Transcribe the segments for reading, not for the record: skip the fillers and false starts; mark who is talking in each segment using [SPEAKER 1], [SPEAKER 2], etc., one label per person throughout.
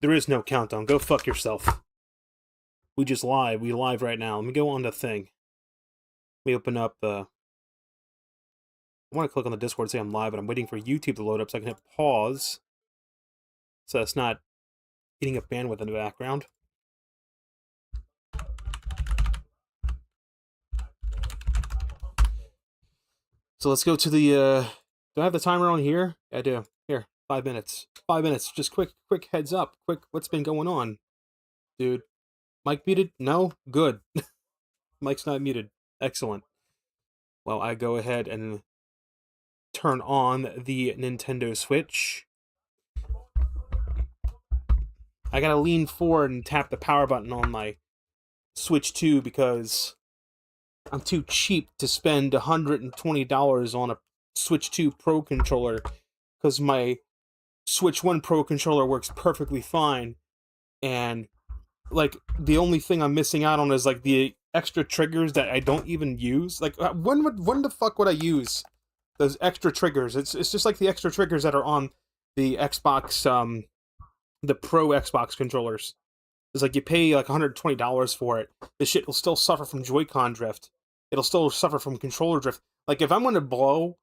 [SPEAKER 1] There is no countdown. Go fuck yourself. We just live. We live right now. Let me go on the thing. Let me open up the... I want to click on the Discord and say I'm live, but I'm waiting for YouTube to load up so I can hit pause. So it's not eating up bandwidth in the background. So let's go to the... do I have the timer on here? I do. Here, 5 minutes. 5 minutes. Just quick heads up. Quick, what's been going on? Dude. Mic muted? No? Good. Mic's not muted. Excellent. Well, I go ahead and turn on the Nintendo Switch. I gotta lean forward and tap the power button on my Switch 2 because I'm too cheap to spend $120 on a Switch 2 Pro controller because my Switch 1 Pro controller works perfectly fine, and like the only thing I'm missing out on is like the extra triggers that I don't even use. Like when the fuck would I use those extra triggers? It's just like the extra triggers that are on the Xbox the Pro Xbox controllers. It's like you pay like $120 for it. This shit will still suffer from Joy-Con drift. It'll still suffer from controller drift. Like if I'm going to blow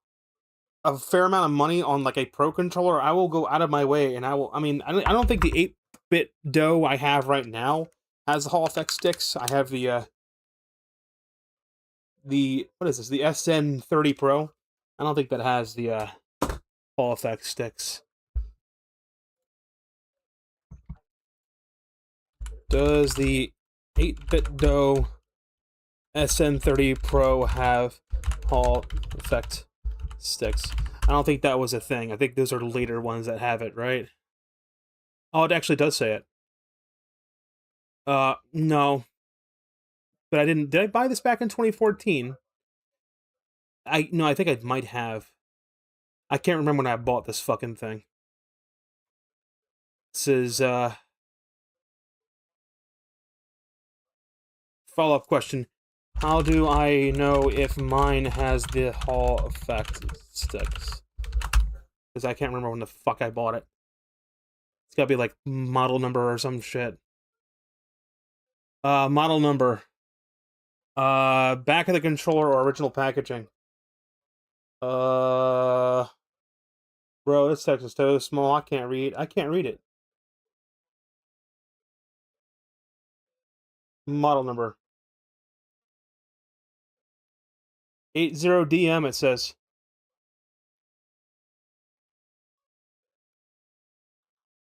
[SPEAKER 1] a fair amount of money on like a Pro controller, I will go out of my way and I will. I mean, I don't think the 8-bit dough I have right now has the Hall effect sticks. I have the what is this? The SN30 Pro. I don't think that has the Hall effect sticks. Does the 8-bit dough SN30 Pro have Hall effect sticks? I don't think that was a thing. I think those are the later ones that have it, right? Oh, it actually does say it. No. But I didn't... Did I buy this back in 2014? No, I think I might have. I can't remember when I bought this fucking thing. This is, follow-up question. How do I know if mine has the Hall effect sticks? Because I can't remember when the fuck I bought it. It's gotta be like model number or some shit. Model number. Back of the controller or original packaging. Bro, this text is so small, I can't read it. Model number. 80DM, it says.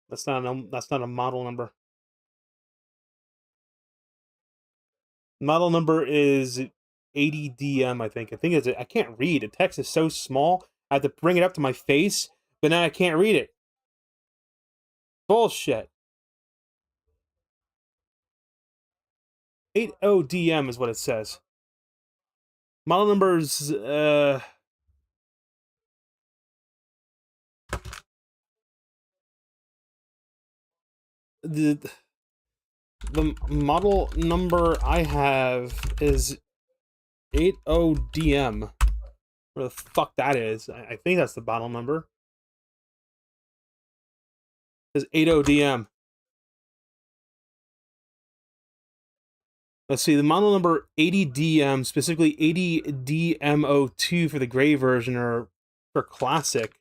[SPEAKER 1] That's not a model number. Model number is 80DM, I think. I think it's... I can't read. The text is so small, I have to bring it up to my face, but now I can't read it. Bullshit. 80DM is what it says. Model numbers, the model number I have is 80DM. Where the fuck that is? I think that's the model number. It's 80DM. Let's see, the model number 80DM, specifically 80DMO2 for the gray version or for classic,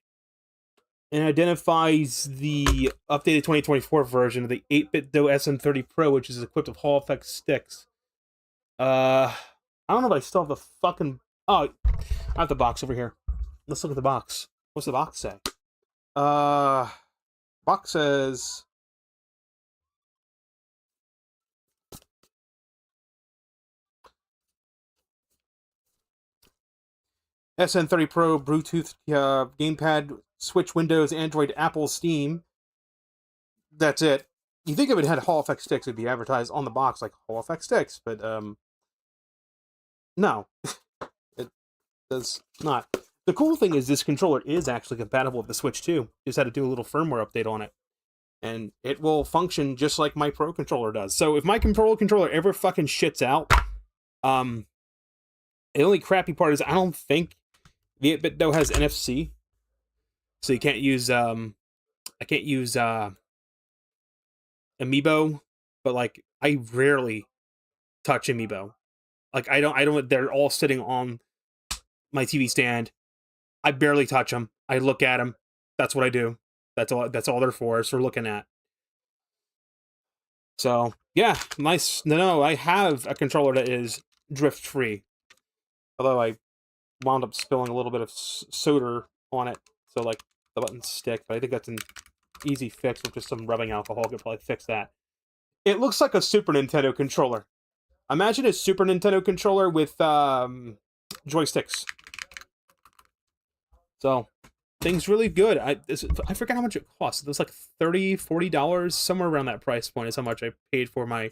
[SPEAKER 1] and identifies the updated 2024 version of the 8-bit dough SN30 Pro, which is equipped with Hall effect sticks. I don't know if I still have the fucking... Oh, I have the box over here. Let's look at the box. What's the box say? Box says... SN30 Pro, Bluetooth, gamepad, Switch, Windows, Android, Apple, Steam. That's it. You think if it had Hall effect sticks, it'd be advertised on the box like Hall effect sticks, but no, it does not. The cool thing is this controller is actually compatible with the Switch 2. Just had to do a little firmware update on it, and it will function just like my Pro controller does. So if my Pro controller ever fucking shits out, the only crappy part is I don't think the 8-bit though has NFC, so you can't use I can't use Amiibo, but like I rarely touch Amiibo. Like I don't. They're all sitting on my TV stand. I barely touch them. I look at them. That's what I do. That's all. That's all they're for. Is for looking at. So yeah, nice. No, I have a controller that is drift free. Although I wound up spilling a little bit of soda on it, so like the buttons stick. But I think that's an easy fix with just some rubbing alcohol. Could probably fix that. It looks like a Super Nintendo controller. Imagine a Super Nintendo controller with joysticks. So thing's really good. I forgot how much it cost. It was like $30, $40, somewhere around that price point is how much I paid for my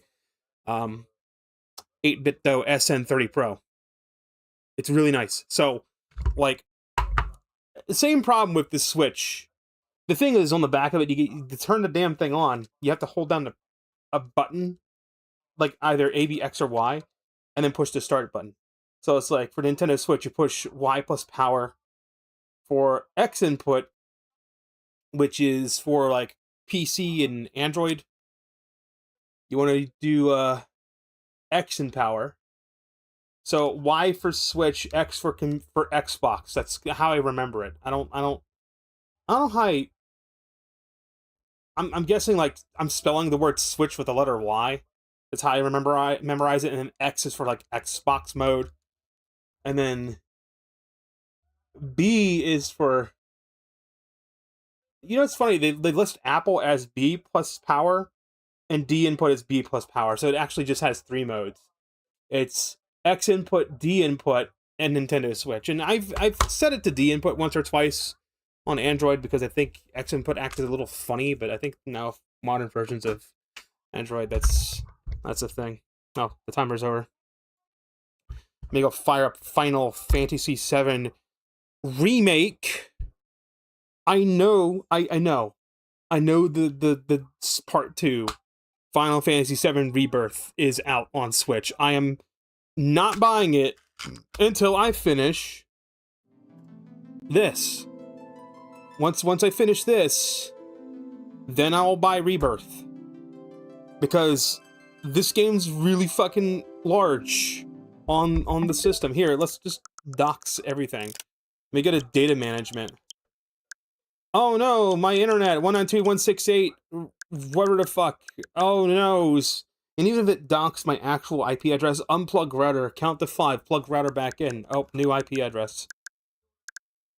[SPEAKER 1] um 8-bit though SN30 Pro. It's really nice. So like the same problem with the Switch. The thing is on the back of it, to turn the damn thing on, you have to hold down a button, like either A, B, X, or Y, and then push the start button. So it's like for Nintendo Switch, you push Y plus power. For X input, which is for like PC and Android, you want to do X in power. So Y for Switch, X for Xbox. That's how I remember it. I don't know how I'm guessing like I'm spelling the word Switch with the letter Y. That's how I memorize it, and then X is for like Xbox mode, and then B is for. It's funny they list Apple as B plus power, and D input is B plus power, so it actually just has 3 modes. It's X input, D input, and Nintendo Switch. And I've set it to D input once or twice on Android because I think X input acts a little funny, but I think now modern versions of Android that's a thing. Oh, the timer's over. Let me go fire up Final Fantasy VII Remake. I know the part 2 Final Fantasy VII Rebirth is out on Switch. I am not buying it until I finish this. Once I finish this, then I'll buy Rebirth. Because this game's really fucking large on the system. Here, let's just dox everything. Let me get a data management. Oh no, my internet, 192.168, whatever the fuck. Oh no. And even if it docks my actual IP address, unplug router, count to 5, plug router back in. Oh, new IP address.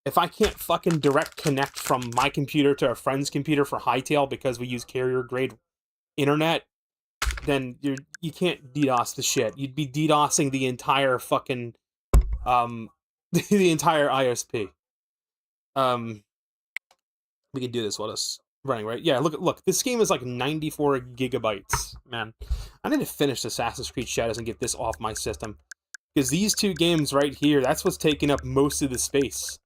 [SPEAKER 1] If I can't fucking direct connect from my computer to a friend's computer for Hightail because we use carrier grade internet, then you can't DDoS the shit. You'd be DDoSing the entire fucking the entire ISP. We can do this while it's running, right? Yeah, look. This game is like 94 gigabytes, man. I need to finish Assassin's Creed Shadows and get this off my system. Because these 2 games right here, that's what's taking up most of the space.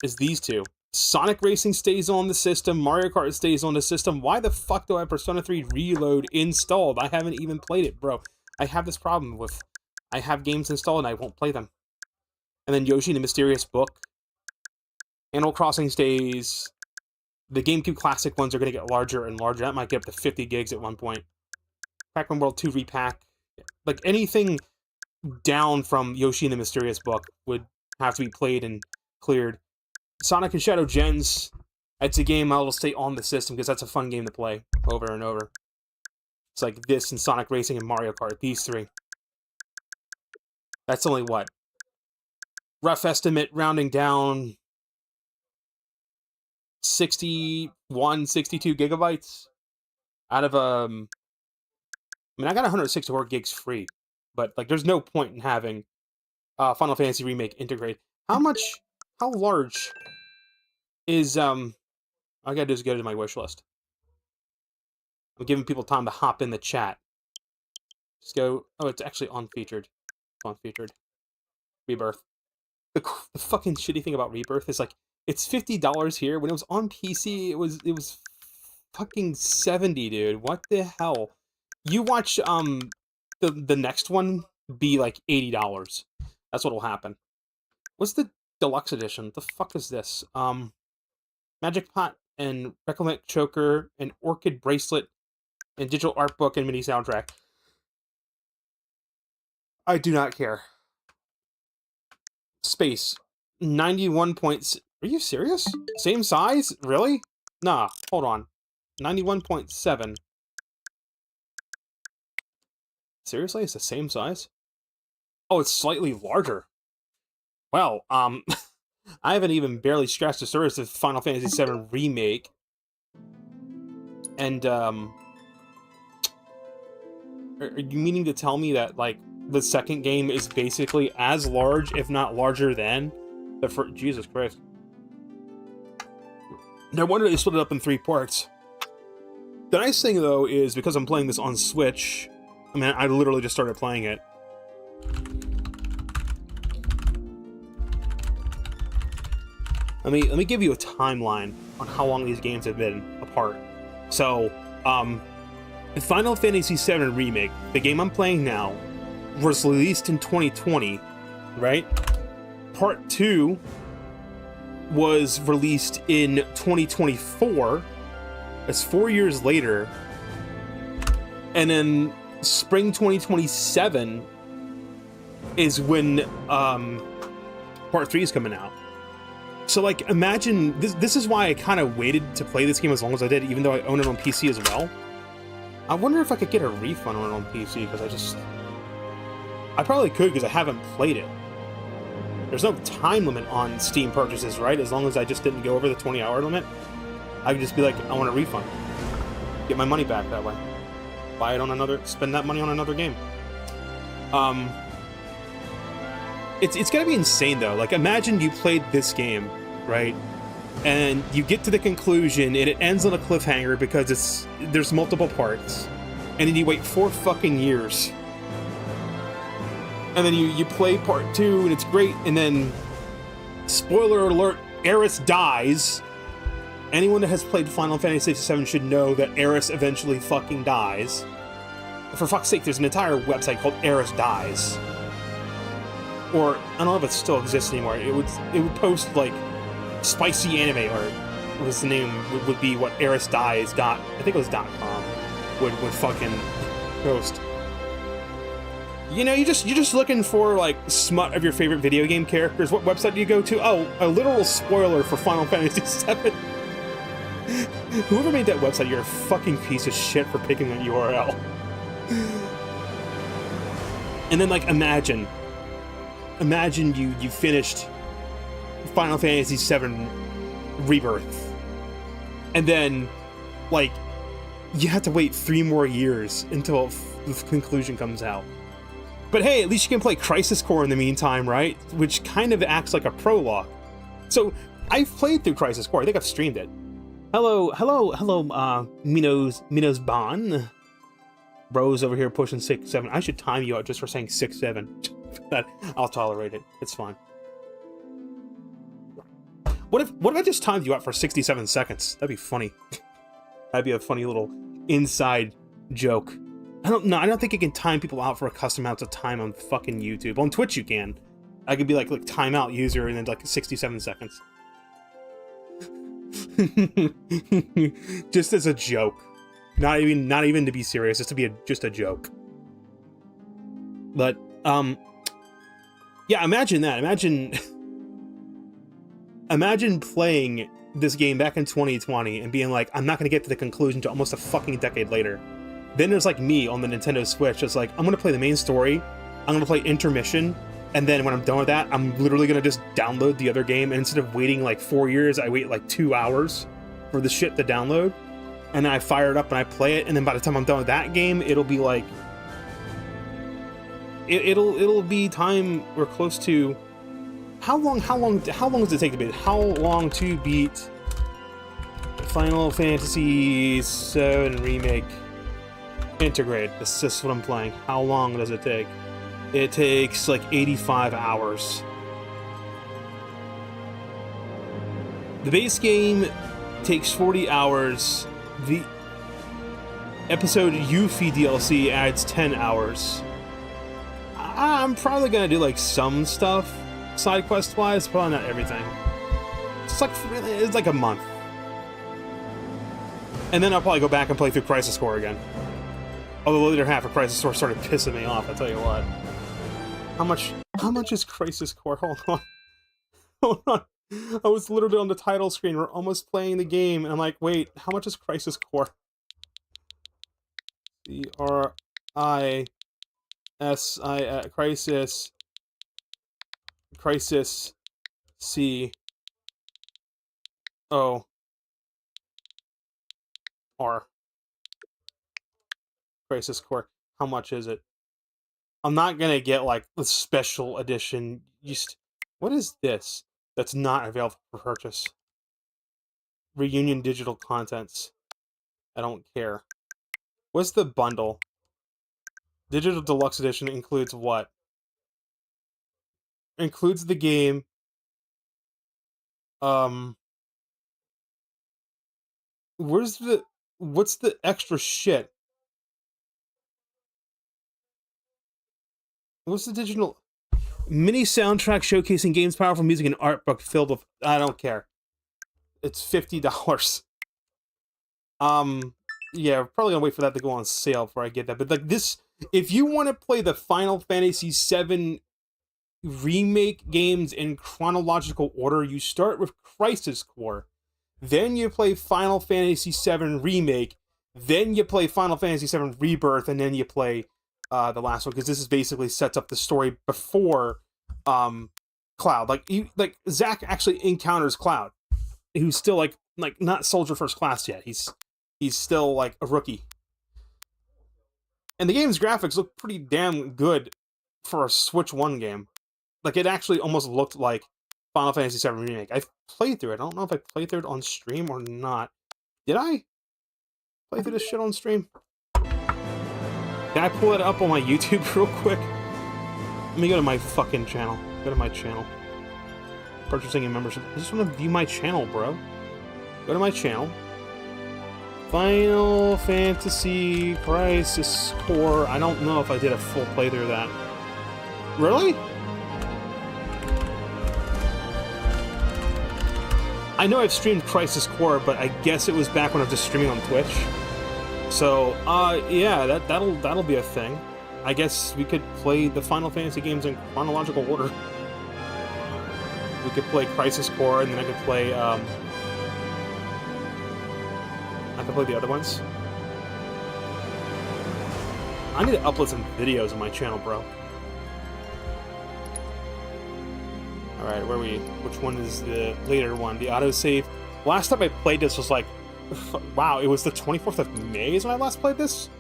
[SPEAKER 1] Is these 2. Sonic Racing stays on the system, Mario Kart stays on the system. Why the fuck do I have Persona 3 Reload installed? I haven't even played it, bro. I have this problem with, I have games installed and I won't play them. And then Yoshi and the Mysterious Book. Animal Crossing stays. The GameCube Classic ones are going to get larger and larger. That might get up to 50 gigs at one point. Pac-Man World 2 Repack. Like, anything down from Yoshi and the Mysterious Book would have to be played and cleared. Sonic and Shadow Gens, it's a game I'll stay on the system because that's a fun game to play over and over. It's like this and Sonic Racing and Mario Kart, these 3. That's only what? Rough estimate, rounding down, 61, 62 gigabytes out of I mean, I got 164 gigs free, but like, there's no point in having Final Fantasy Remake integrate. How large is I gotta just go to my wish list. I'm giving people time to hop in the chat. Just go. Oh, it's actually unfeatured. Unfeatured. Rebirth. The fucking shitty thing about Rebirth is like it's $50 here. When it was on PC, it was fucking 70, dude. What the hell? You watch the next one be like $80. That's what'll happen. What's the deluxe edition? What the fuck is this? Magic Pot and Reclamate Choker and Orchid Bracelet and digital art book and mini soundtrack. I do not care. Space. 91 points. Are you serious? Same size? Really? Nah, hold on. 91.7. Seriously? It's the same size? Oh, it's slightly larger. Well, I haven't even barely scratched the surface of Final Fantasy VII Remake. And, are you meaning to tell me that, like, the second game is basically as large, if not larger than the first? Jesus Christ. No wonder they split it up in 3 parts. The nice thing, though, is because I'm playing this on Switch, I mean, I literally just started playing it. Let me give you a timeline on how long these games have been apart. So, Final Fantasy VII Remake, the game I'm playing now, was released in 2020, right? Part 2 was released in 2024. That's 4 years later. And then spring 2027 is when Part 3 is coming out. So, like, imagine, this is why I kind of waited to play this game as long as I did, even though I own it on PC as well. I wonder if I could get a refund on it on PC, because I probably could, because I haven't played it. There's no time limit on Steam purchases, right? As long as I just didn't go over the 20-hour limit, I could just be like, I want a refund. Get my money back that way. Buy it on spend that money on another game. It's gonna be insane, though. Like, imagine you played this game, right? And you get to the conclusion, and it ends on a cliffhanger because there's multiple parts. And then you wait 4 fucking years. And then you play part 2, and it's great, and then, spoiler alert, Aeris dies. Anyone that has played Final Fantasy VII should know that Aeris eventually fucking dies. For fuck's sake, there's an entire website called Aeris Dies. Or, I don't know if it still exists anymore. It would post, like, spicy anime art. Was the name, would be what Aeris Dies I think it was .com would fucking post. You know, you're just looking for, like, smut of your favorite video game characters. What website do you go to? Oh, a literal spoiler for Final Fantasy VII. Whoever made that website, you're a fucking piece of shit for picking that URL. And then, like, imagine you finished Final Fantasy VII Rebirth, and then, like, you have to wait 3 more years until the conclusion comes out. But hey, at least you can play Crisis Core in the meantime, right? Which kind of acts like a prologue. So, I've played through Crisis Core. I think I've streamed it. Hello, Minos Bon. Bros over here pushing 6-7. I should time you out just for saying 6-7. But I'll tolerate it. It's fine. What if I just timed you out for 67 seconds? That'd be funny. That'd be a funny little inside joke. I don't think you can time people out for a custom amount of time on fucking YouTube. On Twitch you can. I could be like timeout user and then like 67 seconds. Just as a joke. Not even to be serious, just to be just a joke. But yeah, imagine that. Imagine playing this game back in 2020 and being like, I'm not going to get to the conclusion until almost a fucking decade later. Then there's like me on the Nintendo Switch. It's like, I'm going to play the main story, I'm going to play Intermission, and then when I'm done with that, I'm literally going to just download the other game, and instead of waiting like 4 years, I wait like 2 hours for the shit to download, and then I fire it up and I play it, and then by the time I'm done with that game, it'll be like... It'll be time or close to... How long does it take to beat? How long to beat Final Fantasy VII Remake Integrate? This is what I'm playing. How long does it take? It takes like 85 hours. The base game takes 40 hours. The episode Yuffie DLC adds 10 hours. I'm probably gonna do like some stuff side quest wise, probably not everything. It's like a month. And then I'll probably go back and play through Crisis Core again. Although the later half of Crisis Core started pissing me off, I'll tell you what. How much is Crisis Core? Hold on. Hold on. I was literally on the title screen. We're almost playing the game, and I'm like, wait, how much is Crisis Core? C-R-I-S-I... Crisis... C-O-R. Crisis Core. How much is it? I'm not gonna get, like, the special edition. What is this that's not available for purchase? Reunion digital contents. I don't care. What's the bundle? Digital Deluxe Edition includes what? Includes the game. What's the extra shit? What's the digital mini soundtrack showcasing games, powerful music, and art book filled with? I don't care. It's $50. Yeah, probably gonna wait for that to go on sale before I get that. But like this, if you want to play the Final Fantasy VII Remake games in chronological order, you start with Crisis Core, then you play Final Fantasy VII Remake, then you play Final Fantasy VII Rebirth, and then you play the last one, because this is basically sets up the story before Cloud. Like Zack actually encounters Cloud, who's still like not Soldier First Class yet. He's still like a rookie. And the game's graphics look pretty damn good for a Switch 1 game. Like, it actually almost looked like Final Fantasy VII Remake. I've played through it. I don't know if I played through it on stream or not. Did I play through this shit on stream? Can I pull it up on my YouTube real quick? Let me go to my fucking channel. Go to my channel. Purchasing a membership. I just want to view my channel, bro. Go to my channel. Final Fantasy Crisis Core. I don't know if I did a full playthrough of that. Really? I know I've streamed Crisis Core, but I guess it was back when I was just streaming on Twitch. So, yeah, that'll be a thing. I guess we could play the Final Fantasy games in chronological order. We could play Crisis Core, and then I could play, the other ones. I need to upload some videos on my channel, bro. Alright, where are we? Which one is the later one? The autosave. Last time I played this was like... Wow, it was the 24th of May is when I last played this?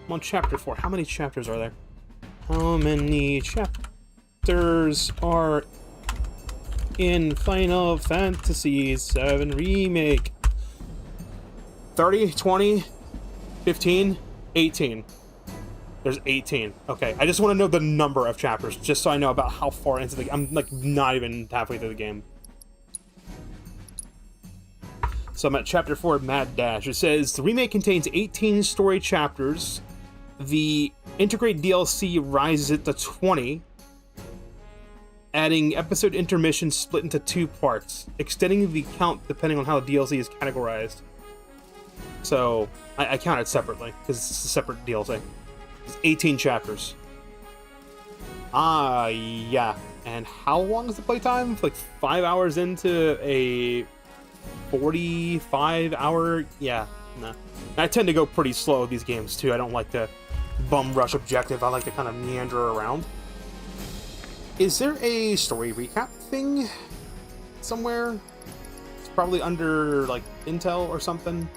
[SPEAKER 1] I'm on chapter 4. How many chapters are there? How many chapters are in Final Fantasy VII Remake? 30, 20, 15, 18. There's 18. Okay, I just want to know the number of chapters, just so I know about how far into the game. I'm, like, not even halfway through the game. So I'm at chapter 4, Mad Dash. It says, the remake contains 18 story chapters. The Integrate DLC rises it to 20, adding episode intermissions split into 2 parts, extending the count depending on how the DLC is categorized. So, I count it separately, because it's a separate DLC. It's 18 chapters. Yeah. And how long is the playtime? Like 5 hours into a 45-hour... Yeah, nah. I tend to go pretty slow with these games, too. I don't like to bum rush objective. I like to kind of meander around. Is there a story recap thing somewhere? It's probably under, like, Intel or something.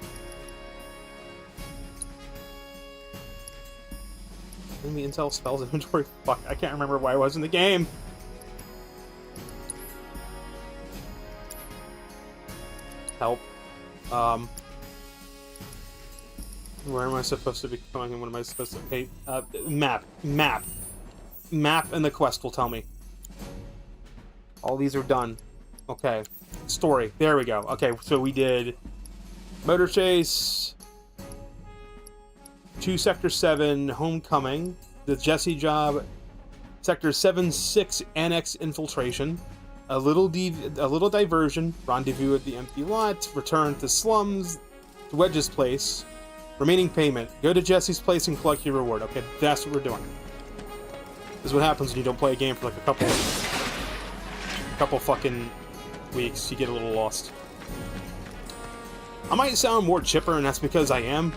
[SPEAKER 1] Enemy Intel spells inventory. Fuck, I can't remember why I was in the game. Help. Where am I supposed to be going and what am I supposed to... Okay, map. And the quest will tell me. All these are done. Okay. Story. There we go. Okay, so we did... Motor Chase... 2 Sector 7, Homecoming, the Jesse Job, Sector 7-6, Annex Infiltration, a little diversion, Rendezvous at the Empty Lot, Return to Slums, to Wedge's place. Remaining payment. Go to Jesse's place and collect your reward. Okay, that's what we're doing. This is what happens when you don't play a game for like a couple fucking weeks. You get a little lost. I might sound more chipper, and that's because I am.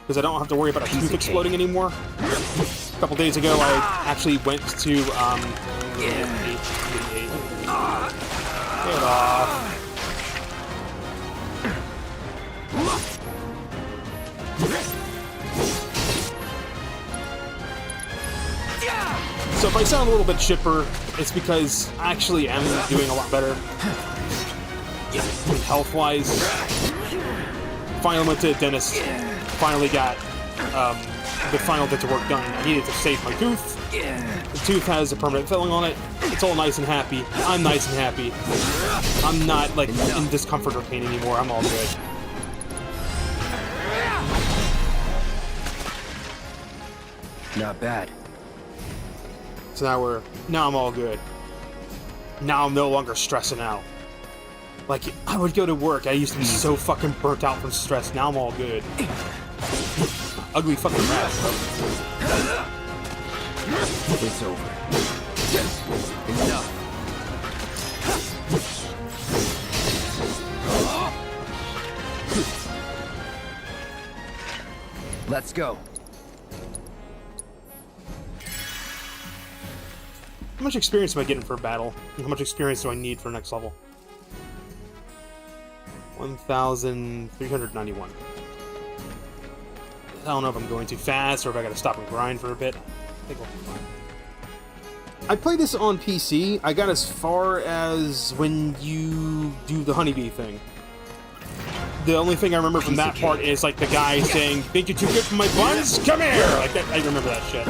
[SPEAKER 1] Because I don't have to worry about a tooth exploding anymore. A couple days ago, I actually went to, Get off. So if I sound a little bit chipper, it's because I actually am doing a lot better. Health-wise. Finally went to the dentist. Finally got the final bits of work done. I needed to save my tooth. The tooth has a permanent filling on it. It's all nice and happy. I'm nice and happy. I'm not like in discomfort or pain anymore. I'm all good.
[SPEAKER 2] Not bad.
[SPEAKER 1] So now I'm all good. Now I'm no longer stressing out. Like, I would go to work. I used to be so fucking burnt out from stress. Now I'm all good. Ugly fucking rat, bro.
[SPEAKER 2] It's over. Enough. Let's go.
[SPEAKER 1] How much experience am I getting for a battle? And how much experience do I need for next level? 1,391. I don't know if I'm going too fast or if I gotta stop and grind for a bit. I think we'll be fine. I played this on PC. I got as far as when you do the honeybee thing. The only thing I remember from that part is like the guy saying, "Think you're too good for my buns? Come here!" Like that. I remember that shit.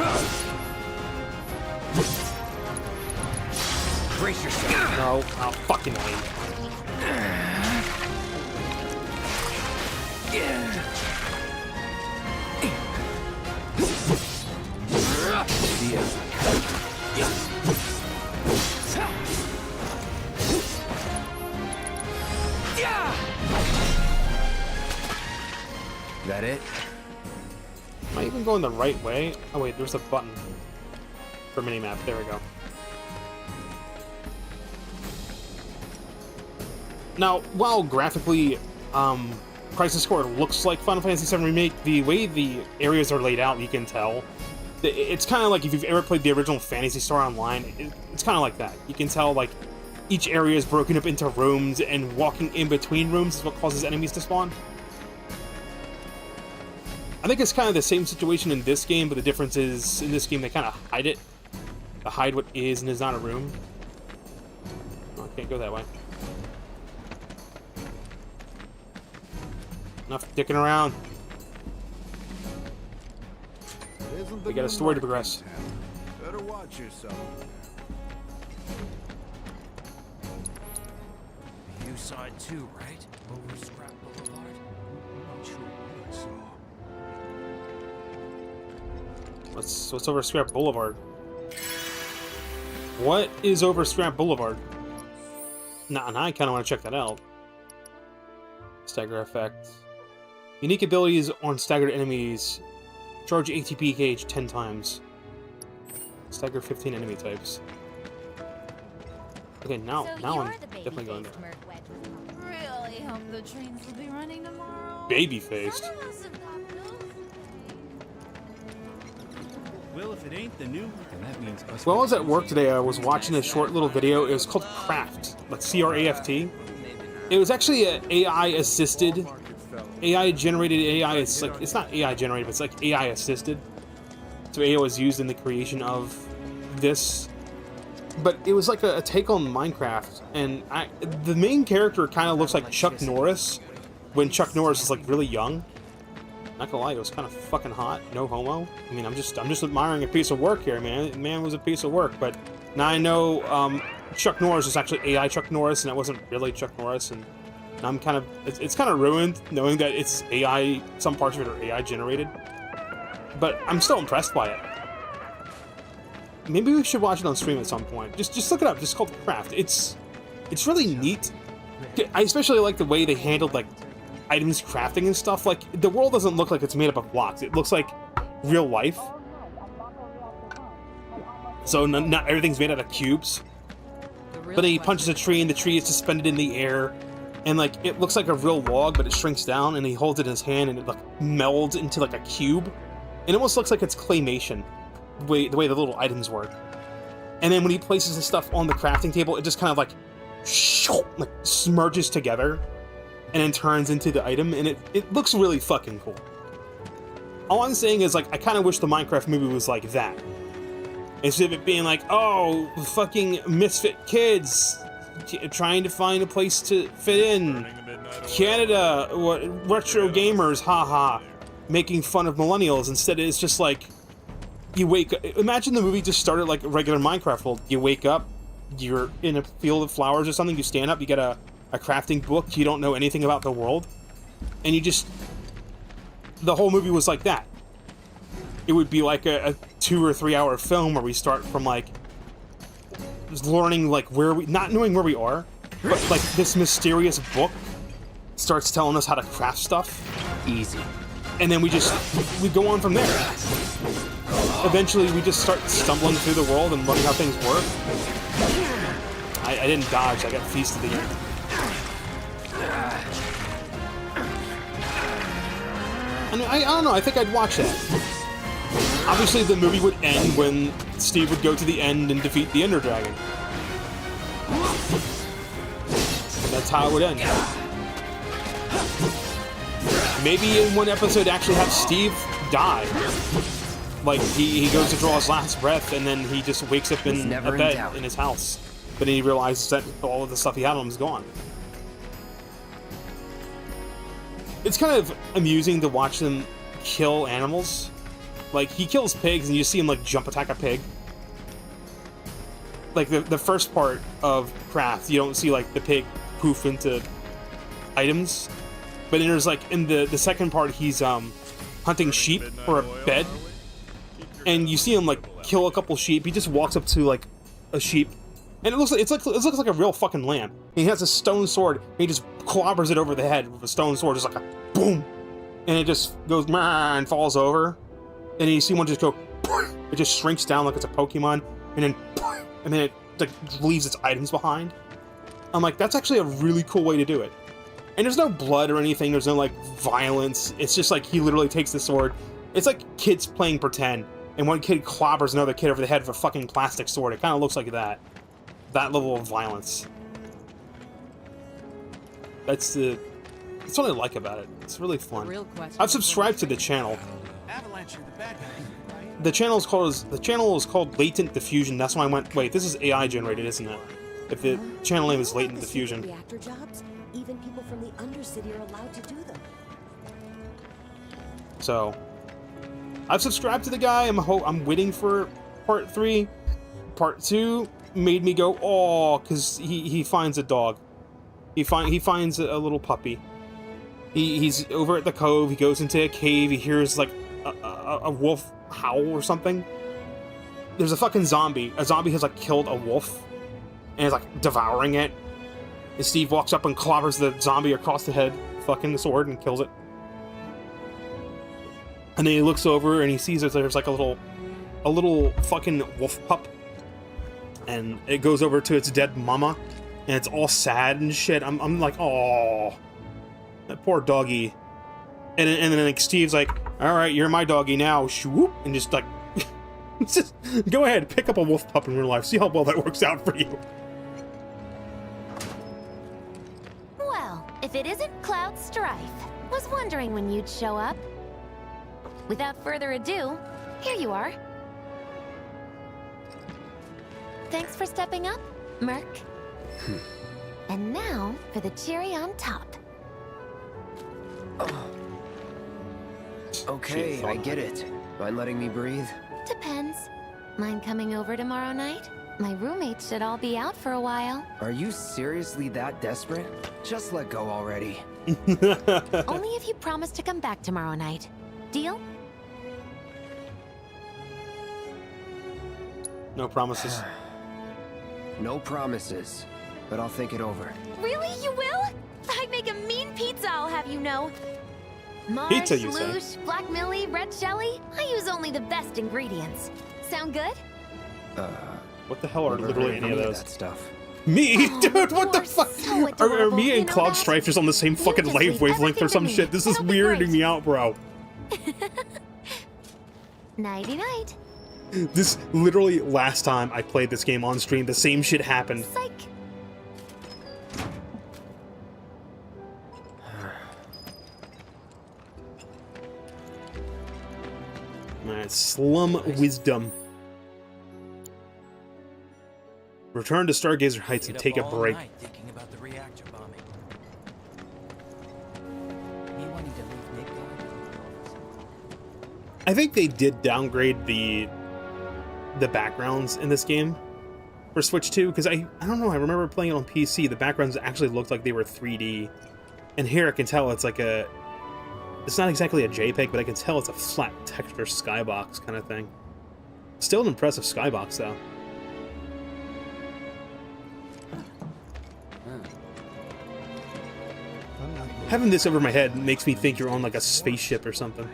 [SPEAKER 2] Brace yourself.
[SPEAKER 1] No, I'll fucking wait.
[SPEAKER 2] That it?
[SPEAKER 1] Am I even going the right way? Oh wait, there's a button for minimap. There we go. Now, while graphically, Crisis Core looks like Final Fantasy VII Remake, the way the areas are laid out, you can tell. It's kind of like if you've ever played the original Phantasy Star Online, it's kind of like that. You can tell, like, each area is broken up into rooms, and walking in between rooms is what causes enemies to spawn. I think it's kind of the same situation in this game, but the difference is, in this game, they kind of hide it. They hide what is and is not a room. Oh, I can't go that way. Enough dicking around. We got a story to progress.
[SPEAKER 3] Better watch yourself.
[SPEAKER 2] You saw it too, right? Over Scrap Boulevard?
[SPEAKER 3] I'm not sure what I saw.
[SPEAKER 1] What's over Scrap Boulevard? What is over Scrap Boulevard? Nah, and I kind of want to check that out. Stagger effect. Unique abilities on staggered enemies. Charge ATP gauge 10 times. Stagger 15 enemy types. Okay, now I'm definitely going there.
[SPEAKER 4] Really hope the trains will be running tomorrow.
[SPEAKER 1] Baby-faced.
[SPEAKER 3] Well, if it ain't the new, then that means us.
[SPEAKER 1] While I was at work today, I was watching a short little video. It was called Craft, like C-R-A-F-T. It was actually an AI-assisted, AI-generated AI. It's like, it's not AI-generated, but it's like AI-assisted. So AI was used in the creation of this. But it was like a take on Minecraft, and the main character kind of looks like Chuck Norris, when Chuck Norris is like really young. Not gonna lie, it was kind of fucking hot. No homo. I mean, I'm just admiring a piece of work here, man. Man was a piece of work, but now I know Chuck Norris is actually AI Chuck Norris, and it wasn't really Chuck Norris, and I'm kind of it's kind of ruined knowing that it's AI. Some parts of it are AI generated, but I'm still impressed by it. Maybe we should watch it on stream at some point. Just look it up. It's called Craft. It's really neat. I especially like the way they handled like items crafting and stuff, like, the world doesn't look like it's made up of blocks. It looks like real life. So not everything's made out of cubes. But then he punches a tree, and the tree is suspended in the air. And, like, it looks like a real log, but it shrinks down, and he holds it in his hand, and it, like, melds into, like, a cube. It almost looks like it's claymation, the way the little items work. And then when he places the stuff on the crafting table, it just kind of, like smurges together, and then turns into the item, and it looks really fucking cool. All I'm saying is, like, I kind of wish the Minecraft movie was like that. Instead of it being like, oh, fucking misfit kids trying to find a place to fit in. Canada, what, retro gamers, haha, making fun of millennials. Instead, it's just like, imagine the movie just started like a regular Minecraft world. You wake up, you're in a field of flowers or something, you stand up, you get a crafting book, you don't know anything about the world, and the whole movie was like that. It would be like a 2 or 3 hour film where we start from like just learning like not knowing where we are, but like this mysterious book starts telling us how to craft stuff.
[SPEAKER 2] Easy.
[SPEAKER 1] And then we go on from there. Eventually we just start stumbling through the world and learning how things work. I didn't dodge, I got feasted again. I mean, I don't know, I think I'd watch that. Obviously, the movie would end when Steve would go to the end and defeat the Ender Dragon. That's how it would end. Maybe in one episode actually have Steve die. Like, he goes to draw his last breath and then he just wakes up in a bed in his house. But then he realizes that all of the stuff he had on him is gone. It's kind of amusing to watch them kill animals. Like, he kills pigs, and you see him, like, jump attack a pig. Like, the first part of Craft, you don't see, like, the pig poof into items. But then there's, like, in the second part, he's, hunting sheep for a bed. And you see him, like, kill a couple sheep. He just walks up to, like, a sheep. And it looks like a real fucking lamb. And he has a stone sword, and he just clobbers it over the head with a stone sword, just like a boom. And it just goes, and falls over. And then you see one just go, it just shrinks down like it's a Pokemon, and then it like leaves its items behind. I'm like, that's actually a really cool way to do it. And there's no blood or anything, there's no like violence. It's just like he literally takes the sword. It's like kids playing pretend, and one kid clobbers another kid over the head with a fucking plastic sword. It kind of looks like that. That level of violence. That's what I like about it. It's really fun. I've subscribed to the channel. The channel is called Latent Diffusion. That's why I went, wait, this is AI generated, isn't it? If the channel name is Latent Diffusion.
[SPEAKER 5] Reactor jobs, even people from the Undercity are allowed to do them.
[SPEAKER 1] So, I've subscribed to the guy. I'm waiting for part 3. Part 2 made me go, oh, because he finds a dog. He finds a little puppy. He's over at the cove. He goes into a cave. He hears like a wolf howl or something. There's a fucking zombie. A zombie has like killed a wolf and is like devouring it. And Steve walks up and clobbers the zombie across the head, fucking the sword, and kills it. And then he looks over and he sees that there's like a little fucking wolf pup, and it goes over to its dead mama, and it's all sad and shit. I'm like, oh, that poor doggy. And then like Steve's like, all right, you're my doggy now, swoop, and just like, just go ahead, pick up a wolf pup in real life. See how well that works out for you.
[SPEAKER 6] Well, if it isn't Cloud Strife, was wondering when you'd show up. Without further ado, here you are. Thanks for stepping up, Merc. And now for the cherry on top.
[SPEAKER 7] Okay, I get it. Mind letting me breathe?
[SPEAKER 6] Depends. Mind coming over tomorrow night? My roommates should all be out for a while.
[SPEAKER 7] Are you seriously that desperate? Just let go already.
[SPEAKER 6] Only if you promise to come back tomorrow night. Deal?
[SPEAKER 1] No promises.
[SPEAKER 7] No promises, but I'll think it over.
[SPEAKER 6] Really? You will? I make a mean pizza, I'll have you know. Marsh,
[SPEAKER 1] Pizza, you say?
[SPEAKER 6] loosh, black millie, red jelly. I use only the best ingredients. Sound good?
[SPEAKER 1] What the hell are
[SPEAKER 7] Never
[SPEAKER 1] literally
[SPEAKER 7] heard
[SPEAKER 1] any of
[SPEAKER 7] that
[SPEAKER 1] those?
[SPEAKER 7] stuff.
[SPEAKER 1] Me,
[SPEAKER 6] Oh,
[SPEAKER 1] dude, what the
[SPEAKER 6] you are
[SPEAKER 1] fuck?
[SPEAKER 6] so
[SPEAKER 1] Are
[SPEAKER 6] adorable,
[SPEAKER 1] me
[SPEAKER 6] you
[SPEAKER 1] and
[SPEAKER 6] know
[SPEAKER 1] Cloud
[SPEAKER 6] that?
[SPEAKER 1] Strife just on the same
[SPEAKER 6] You
[SPEAKER 1] fucking
[SPEAKER 6] just
[SPEAKER 1] life
[SPEAKER 6] leave
[SPEAKER 1] wavelength or
[SPEAKER 6] everything
[SPEAKER 1] some
[SPEAKER 6] to me.
[SPEAKER 1] shit? This is
[SPEAKER 6] It'll be
[SPEAKER 1] weirding
[SPEAKER 6] great.
[SPEAKER 1] me out, bro.
[SPEAKER 6] Nighty-night.
[SPEAKER 1] This literally last time I played this game on stream, the same shit happened.
[SPEAKER 6] Psych.
[SPEAKER 1] Alright, Slum Wisdom. Return to Stargazer Heights and
[SPEAKER 2] Stayed
[SPEAKER 1] take
[SPEAKER 2] up
[SPEAKER 1] a
[SPEAKER 2] all
[SPEAKER 1] break.
[SPEAKER 2] night thinking about the reactor bombing. Me wanting to leave Midgard.
[SPEAKER 1] I think they did downgrade the backgrounds in this game for Switch 2, because I don't know, I remember playing it on PC, the backgrounds actually looked like they were 3D. And here I can tell it's like it's not exactly a JPEG, but I can tell it's a flat texture skybox kind of thing. Still an impressive skybox though. Having this over my head makes me think you're on like a spaceship or something.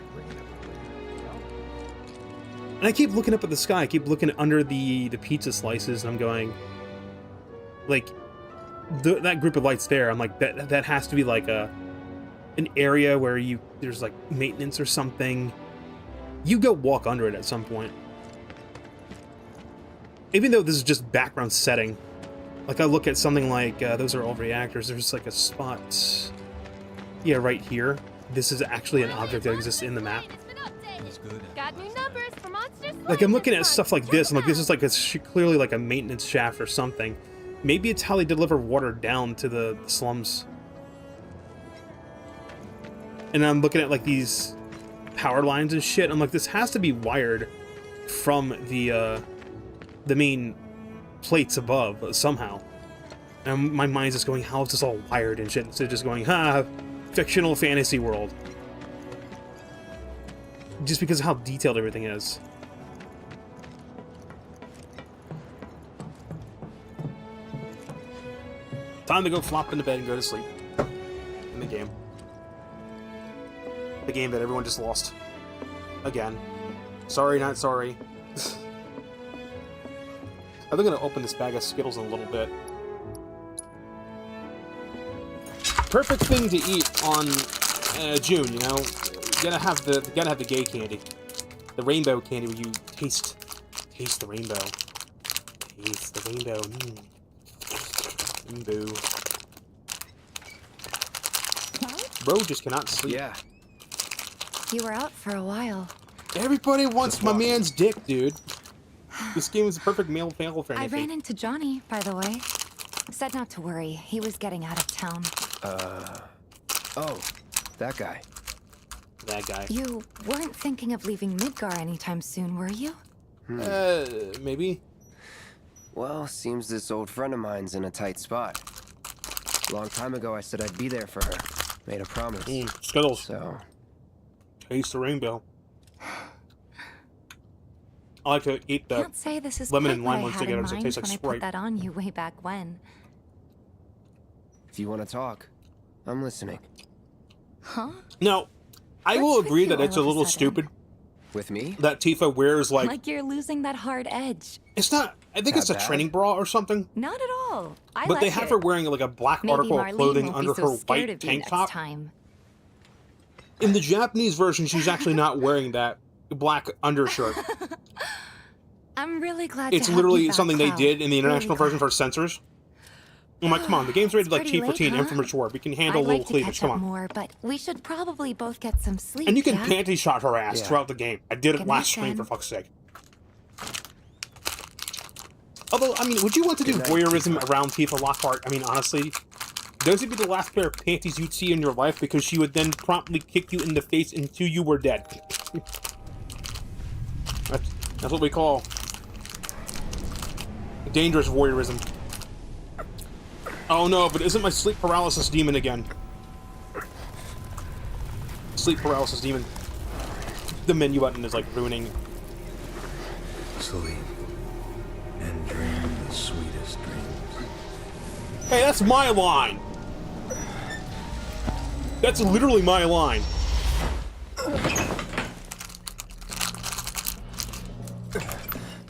[SPEAKER 1] And I keep looking up at the sky, I keep looking under the pizza slices, and I'm going, like, that group of lights there, I'm like, that has to be like an area where there's like maintenance or something. You go walk under it at some point. Even though this is just background setting, like I look at something like, those are all reactors, there's like a spot, yeah, right here. This is actually an object that exists in the map.
[SPEAKER 3] That's good.
[SPEAKER 4] Got new numbers for monsters.
[SPEAKER 1] Like, I'm looking at stuff like this, I'm like, this is like clearly like a maintenance shaft or something. Maybe it's how they deliver water down to the slums. And I'm looking at like these power lines and shit. I'm like, this has to be wired from the main plates above somehow. And my mind's just going, how is this all wired and shit? Instead of just going, fictional fantasy world. Just because of how detailed everything is. Time to go flop into bed and go to sleep. In the game. The game that everyone just lost. Again. Sorry, not sorry. I'm gonna open this bag of Skittles in a little bit. Perfect thing to eat on June, you know? You gotta have the gay candy. The rainbow candy where you taste the rainbow. Taste the rainbow. Rainbow. Bro just cannot sleep.
[SPEAKER 7] Yeah.
[SPEAKER 8] You were out for a while.
[SPEAKER 1] Everybody wants my man's dick, dude. This game is a perfect male for
[SPEAKER 8] I
[SPEAKER 1] anything.
[SPEAKER 8] ran into Johnny, by the way. Said not to worry. He was getting out of town.
[SPEAKER 7] Oh, that guy.
[SPEAKER 1] That guy.
[SPEAKER 8] You weren't thinking of leaving Midgar anytime soon, were you?
[SPEAKER 1] Maybe.
[SPEAKER 7] Well, seems this old friend of mine's in a tight spot. Long time ago, I said I'd be there for her. Made a promise.
[SPEAKER 1] Skittles.
[SPEAKER 7] So,
[SPEAKER 1] Taste the rainbow. I like to eat the
[SPEAKER 8] Can't say this is
[SPEAKER 1] lemon
[SPEAKER 8] quite
[SPEAKER 1] and
[SPEAKER 8] what
[SPEAKER 1] lime
[SPEAKER 8] I
[SPEAKER 1] ones
[SPEAKER 8] had
[SPEAKER 1] together
[SPEAKER 8] in
[SPEAKER 1] so it
[SPEAKER 8] mind
[SPEAKER 1] tastes like
[SPEAKER 8] when I
[SPEAKER 1] Sprite.
[SPEAKER 8] put that on you way back when.
[SPEAKER 7] if you want to talk, I'm listening.
[SPEAKER 8] Huh?
[SPEAKER 1] Now, I will
[SPEAKER 8] What's with
[SPEAKER 1] agree
[SPEAKER 8] you
[SPEAKER 1] that it's a
[SPEAKER 8] all of a
[SPEAKER 1] little
[SPEAKER 8] sudden?
[SPEAKER 1] stupid
[SPEAKER 7] With me?
[SPEAKER 1] that Tifa wears like
[SPEAKER 8] Like you're losing that hard edge.
[SPEAKER 1] it's not. I think it's a
[SPEAKER 7] That bad?
[SPEAKER 1] training bra or something.
[SPEAKER 8] Not at all. I
[SPEAKER 1] But
[SPEAKER 8] like
[SPEAKER 1] they have
[SPEAKER 8] it.
[SPEAKER 1] her wearing like a black
[SPEAKER 8] Maybe
[SPEAKER 1] article of
[SPEAKER 8] Marlene
[SPEAKER 1] clothing
[SPEAKER 8] won't
[SPEAKER 1] under
[SPEAKER 8] be so
[SPEAKER 1] her
[SPEAKER 8] scared
[SPEAKER 1] white
[SPEAKER 8] of you
[SPEAKER 1] tank
[SPEAKER 8] next
[SPEAKER 1] top.
[SPEAKER 8] time.
[SPEAKER 1] In the Japanese version, she's actually not wearing that black undershirt.
[SPEAKER 8] I'm really glad
[SPEAKER 1] It's
[SPEAKER 8] to help
[SPEAKER 1] literally
[SPEAKER 8] you back,
[SPEAKER 1] something they
[SPEAKER 8] Cloud.
[SPEAKER 1] did in the international
[SPEAKER 8] Really
[SPEAKER 1] version for censors. I'm like, come on, the game's rated
[SPEAKER 8] It's
[SPEAKER 1] like
[SPEAKER 8] pretty
[SPEAKER 1] T for
[SPEAKER 8] late,
[SPEAKER 1] teen and
[SPEAKER 8] huh?
[SPEAKER 1] for mature. We can handle
[SPEAKER 8] I'd
[SPEAKER 1] a little
[SPEAKER 8] like to
[SPEAKER 1] cleavage.
[SPEAKER 8] catch
[SPEAKER 1] Come
[SPEAKER 8] up
[SPEAKER 1] on.
[SPEAKER 8] more, but we should probably both get some sleep.
[SPEAKER 1] And you can
[SPEAKER 8] yeah?
[SPEAKER 1] panty shot her ass
[SPEAKER 7] Yeah.
[SPEAKER 1] throughout the game. I did it
[SPEAKER 8] Good
[SPEAKER 1] last
[SPEAKER 8] night,
[SPEAKER 1] stream, for
[SPEAKER 8] then.
[SPEAKER 1] fuck's sake. Although, I mean, would you want to do
[SPEAKER 7] Good night,
[SPEAKER 1] voyeurism
[SPEAKER 7] Tifa.
[SPEAKER 1] around Tifa Lockhart? I mean, honestly, those would be the last pair of panties you'd see in your life because she would then promptly kick you in the face until you were dead. That's what we call dangerous voyeurism. Oh no, but isn't my sleep paralysis demon again? Sleep paralysis demon. The menu button is like ruining.
[SPEAKER 3] Sleep and dream the sweetest dreams.
[SPEAKER 1] Hey, that's my line! That's literally my line.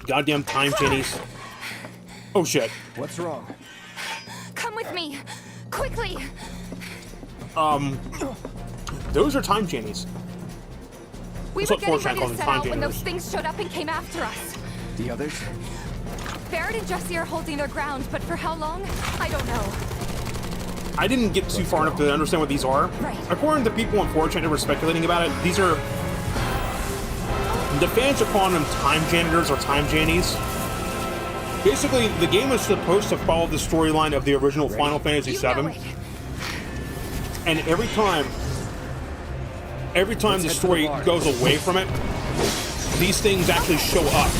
[SPEAKER 1] Goddamn time changes. Oh shit.
[SPEAKER 7] What's wrong?
[SPEAKER 8] Come with me, quickly.
[SPEAKER 1] Those are time changes.
[SPEAKER 8] We
[SPEAKER 1] That's
[SPEAKER 8] were
[SPEAKER 1] what
[SPEAKER 8] getting
[SPEAKER 1] Fortran
[SPEAKER 8] ready
[SPEAKER 1] calls
[SPEAKER 8] to
[SPEAKER 1] them,
[SPEAKER 8] set
[SPEAKER 1] time
[SPEAKER 8] out when those
[SPEAKER 1] janitors.
[SPEAKER 8] things showed up and came after us.
[SPEAKER 7] The others?
[SPEAKER 8] Barrett and Jesse are holding their ground, but for how long? I don't know.
[SPEAKER 1] I didn't get too far enough to understand what these are.
[SPEAKER 8] Right.
[SPEAKER 1] According to people on 4chan who were speculating about it, these are... The fans are calling them time janitors or time jannies. Basically, the game was supposed to follow the storyline of the original Final Fantasy
[SPEAKER 8] You know
[SPEAKER 1] VII.
[SPEAKER 8] it.
[SPEAKER 1] And every time the story goes away from it, these things actually show up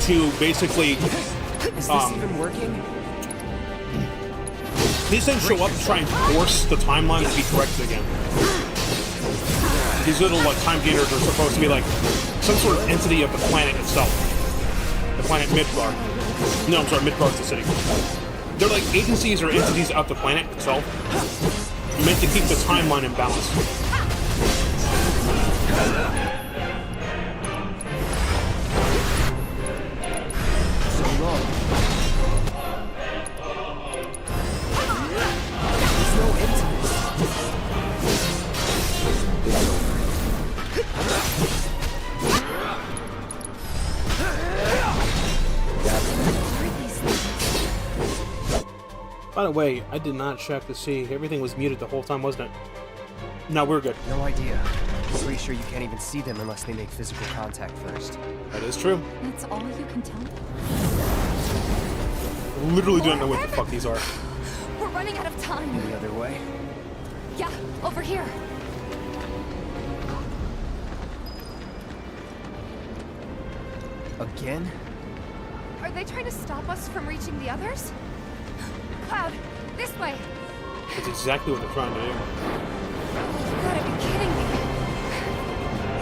[SPEAKER 1] to basically...
[SPEAKER 7] Is this even working?
[SPEAKER 1] These things show up to try and force the timeline to be corrected again. These little like time janitors are supposed to be like some sort of entity of the planet itself. The planet Midgard. No, I'm sorry, Midgard's the city. They're like agencies or entities of the planet itself, meant to keep the timeline in balance.
[SPEAKER 7] So long. There's no end to this. It's over.
[SPEAKER 1] By the way, I did not check to see. Everything was muted the whole time, wasn't it? No, we're good.
[SPEAKER 7] No idea. I'm pretty sure you can't even see them unless they make physical contact first.
[SPEAKER 1] That is true.
[SPEAKER 8] That's all you can tell me?
[SPEAKER 1] Literally don't know what the fuck these are.
[SPEAKER 8] We're running out of time.
[SPEAKER 7] Any other way?
[SPEAKER 8] Yeah, over here.
[SPEAKER 7] Again?
[SPEAKER 8] Are they trying to stop us from reaching the others? Cloud, this way.
[SPEAKER 1] That's exactly what they're trying to do.
[SPEAKER 8] You gotta be kidding me.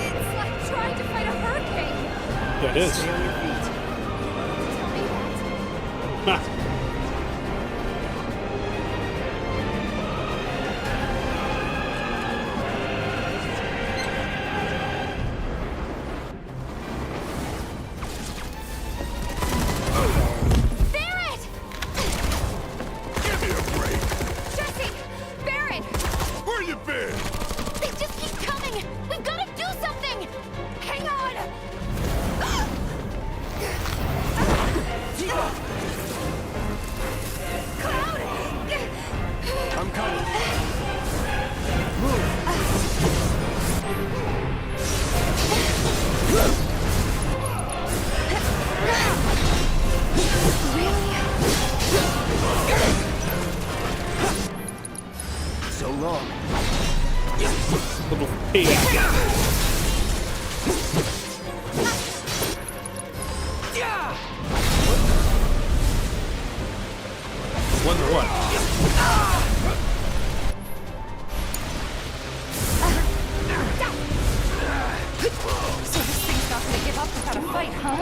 [SPEAKER 8] It's like trying to fight a hurricane.
[SPEAKER 1] Yeah, it is.
[SPEAKER 7] Stay on your feet.
[SPEAKER 8] Tell me that.
[SPEAKER 1] Ha.
[SPEAKER 8] Barrett!
[SPEAKER 3] Give me a break.
[SPEAKER 8] Jesse! Barrett!
[SPEAKER 3] Where you been?
[SPEAKER 6] They just keep coming! We've got to do something!
[SPEAKER 8] Hang on! Cloud!
[SPEAKER 7] I'm coming. Move. So long.
[SPEAKER 1] Little payback. Wonder what?
[SPEAKER 8] So this thing's not gonna give up without a fight, huh?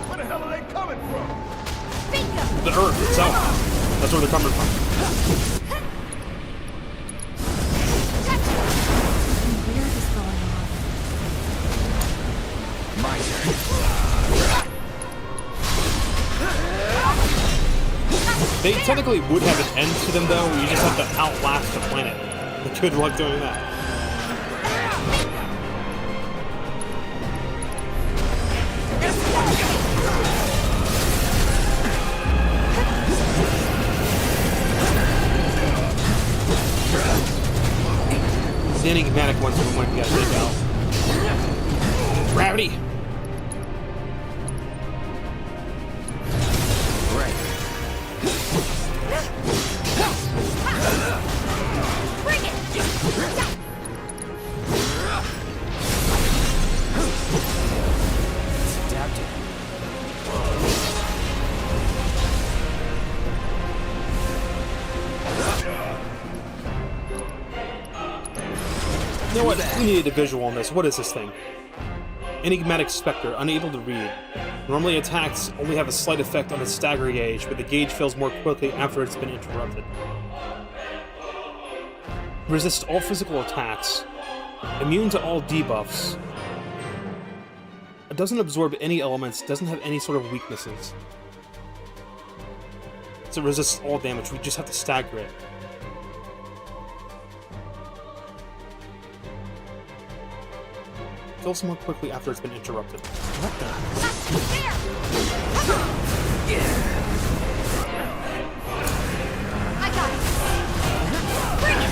[SPEAKER 3] Where the hell are they coming from?
[SPEAKER 8] Bingo!
[SPEAKER 1] The Earth itself. That's where they're coming from.
[SPEAKER 8] Weird is going on.
[SPEAKER 7] My turn.
[SPEAKER 1] They technically would have an end to them, though. You just have to outlast the planet. Good luck doing that. The enigmatic ones are the ones you gotta take out. Gravity!
[SPEAKER 7] Right.
[SPEAKER 8] Bring it!
[SPEAKER 7] It's adapted.
[SPEAKER 1] You know what? We needed a visual on this. What is this thing? Enigmatic Spectre, unable to read. Normally attacks only have a slight effect on the stagger gauge, but the gauge fills more quickly after it's been interrupted. Resists all physical attacks. Immune to all debuffs. It doesn't absorb any elements. Doesn't have any sort of weaknesses. So it resists all damage. We just have to stagger it. Kills more quickly after it's been interrupted. What the?
[SPEAKER 8] I got it. Bring it.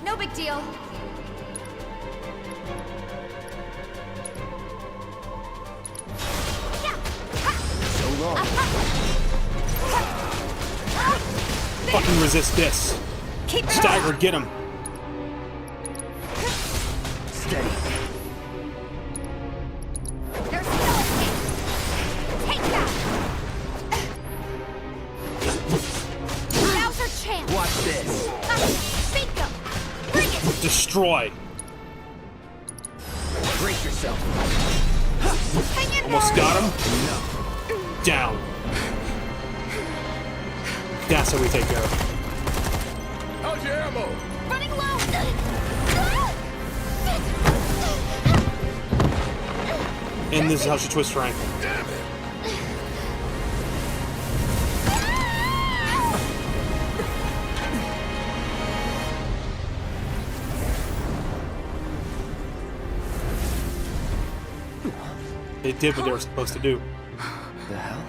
[SPEAKER 8] No big deal.
[SPEAKER 1] Fucking resist this.
[SPEAKER 8] Keep it
[SPEAKER 1] Stagger, get him.
[SPEAKER 7] Steady.
[SPEAKER 8] There's no escape. Take that. Now's our chance.
[SPEAKER 7] Watch this.
[SPEAKER 8] Bingo. Bring it.
[SPEAKER 1] Destroy.
[SPEAKER 7] Brace yourself.
[SPEAKER 8] Hang in
[SPEAKER 1] Almost
[SPEAKER 8] there.
[SPEAKER 1] got him. Down. That's how we take care of it.
[SPEAKER 3] How's your ammo?
[SPEAKER 8] Running low.
[SPEAKER 1] And this is how she twists her ankle.
[SPEAKER 3] Damn it.
[SPEAKER 1] They did what they were supposed to do.
[SPEAKER 7] The hell?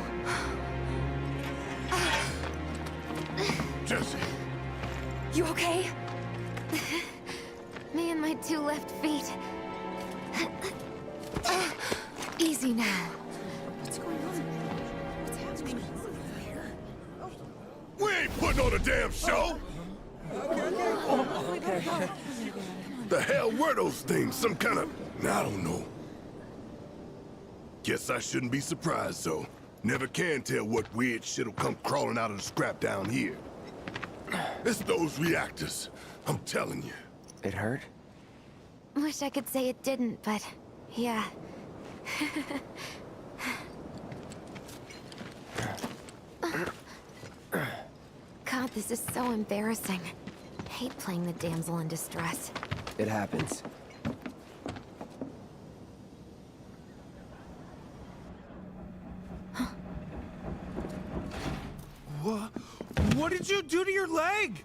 [SPEAKER 3] Jesse.
[SPEAKER 8] You okay?
[SPEAKER 6] Me and my 2 left feet.
[SPEAKER 8] Easy now. What's going on? What's happening?
[SPEAKER 3] We ain't putting on a damn show. The hell were those things? Some kind of... I don't know. Guess I shouldn't be surprised, though. Never can tell what weird shit'll come crawling out of the scrap down here. It's those reactors. I'm telling you.
[SPEAKER 7] It hurt?
[SPEAKER 6] Wish I could say it didn't, but yeah. God, this is so embarrassing. Hate playing the damsel in distress.
[SPEAKER 7] It happens.
[SPEAKER 2] What did you do to your leg?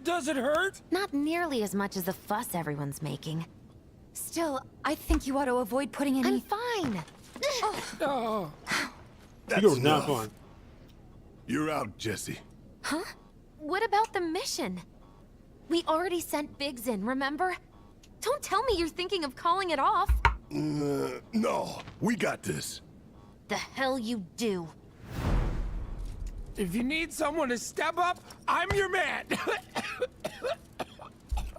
[SPEAKER 2] Does it hurt?
[SPEAKER 6] Not nearly as much as the fuss everyone's making.
[SPEAKER 8] Still, I think you ought to avoid putting any...
[SPEAKER 6] I'm fine.
[SPEAKER 2] Oh.
[SPEAKER 3] That's
[SPEAKER 1] You're not
[SPEAKER 3] enough.
[SPEAKER 1] fine.
[SPEAKER 3] You're out, Jesse.
[SPEAKER 6] Huh? What about the mission? We already sent Biggs in, remember? Don't tell me you're thinking of calling it off.
[SPEAKER 3] No, we got this.
[SPEAKER 6] The hell you do.
[SPEAKER 2] If you need someone to step up, I'm your man.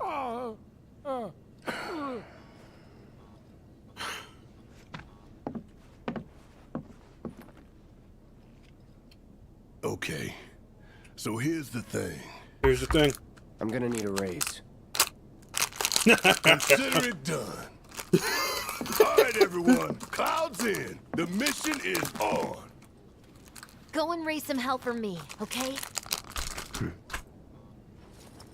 [SPEAKER 2] Oh.
[SPEAKER 3] Okay, so here's the thing.
[SPEAKER 1] Here's the thing.
[SPEAKER 7] I'm gonna need a raise.
[SPEAKER 3] Consider it done. All right, everyone. Clouds in. The mission is on.
[SPEAKER 6] Go and raise some hell for me, okay?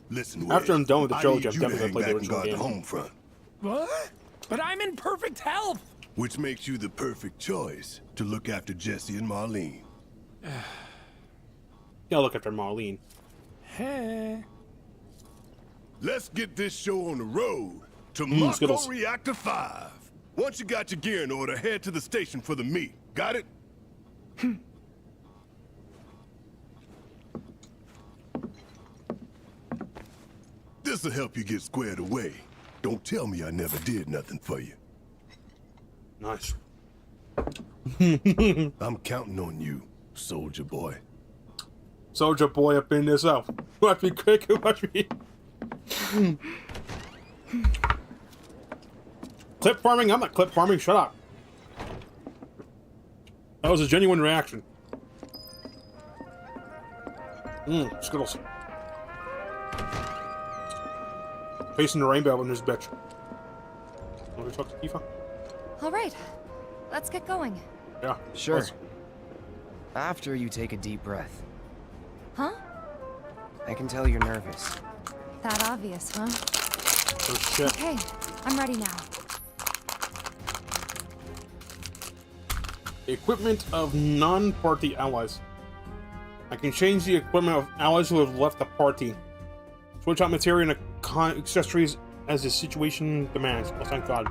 [SPEAKER 3] Listen,
[SPEAKER 1] After
[SPEAKER 3] Wade,
[SPEAKER 1] I'm done with the
[SPEAKER 3] I
[SPEAKER 1] trilogy,
[SPEAKER 3] need
[SPEAKER 1] I'm
[SPEAKER 3] you to
[SPEAKER 1] definitely
[SPEAKER 3] hang
[SPEAKER 1] gonna play the
[SPEAKER 3] back and
[SPEAKER 1] original
[SPEAKER 3] guard the
[SPEAKER 1] game.
[SPEAKER 3] home front,
[SPEAKER 2] What? But I'm in perfect health.
[SPEAKER 3] which makes you the perfect choice to look after Jesse and Marlene.
[SPEAKER 1] Yeah, look after Marlene.
[SPEAKER 2] Hey.
[SPEAKER 3] Let's get this show on the road to
[SPEAKER 1] Skittles.
[SPEAKER 3] Mako Reactor 5. Once you got your gear in order, head to the station for the meet. Got it? This'll help you get squared away. Don't tell me I never did nothing for you.
[SPEAKER 1] Nice.
[SPEAKER 3] I'm counting on you, soldier boy.
[SPEAKER 1] Soldier boy up in this out. Watch me quick, watch me. Clip farming? I'm not clip farming, shut up. That was a genuine reaction. Skittles. Facing the rainbow in this bitch. Want to talk to Tifa?
[SPEAKER 8] All right, let's get going.
[SPEAKER 1] Yeah.
[SPEAKER 7] Sure.
[SPEAKER 1] let's-
[SPEAKER 7] After you take a deep breath.
[SPEAKER 8] Huh?
[SPEAKER 7] I can tell you're nervous.
[SPEAKER 8] That obvious, huh?
[SPEAKER 1] Oh shit.
[SPEAKER 8] Okay, I'm ready now.
[SPEAKER 1] Equipment of non-party allies. I can change the equipment of allies who have left the party. Switch out material and accessories as the situation demands. Oh, thank God.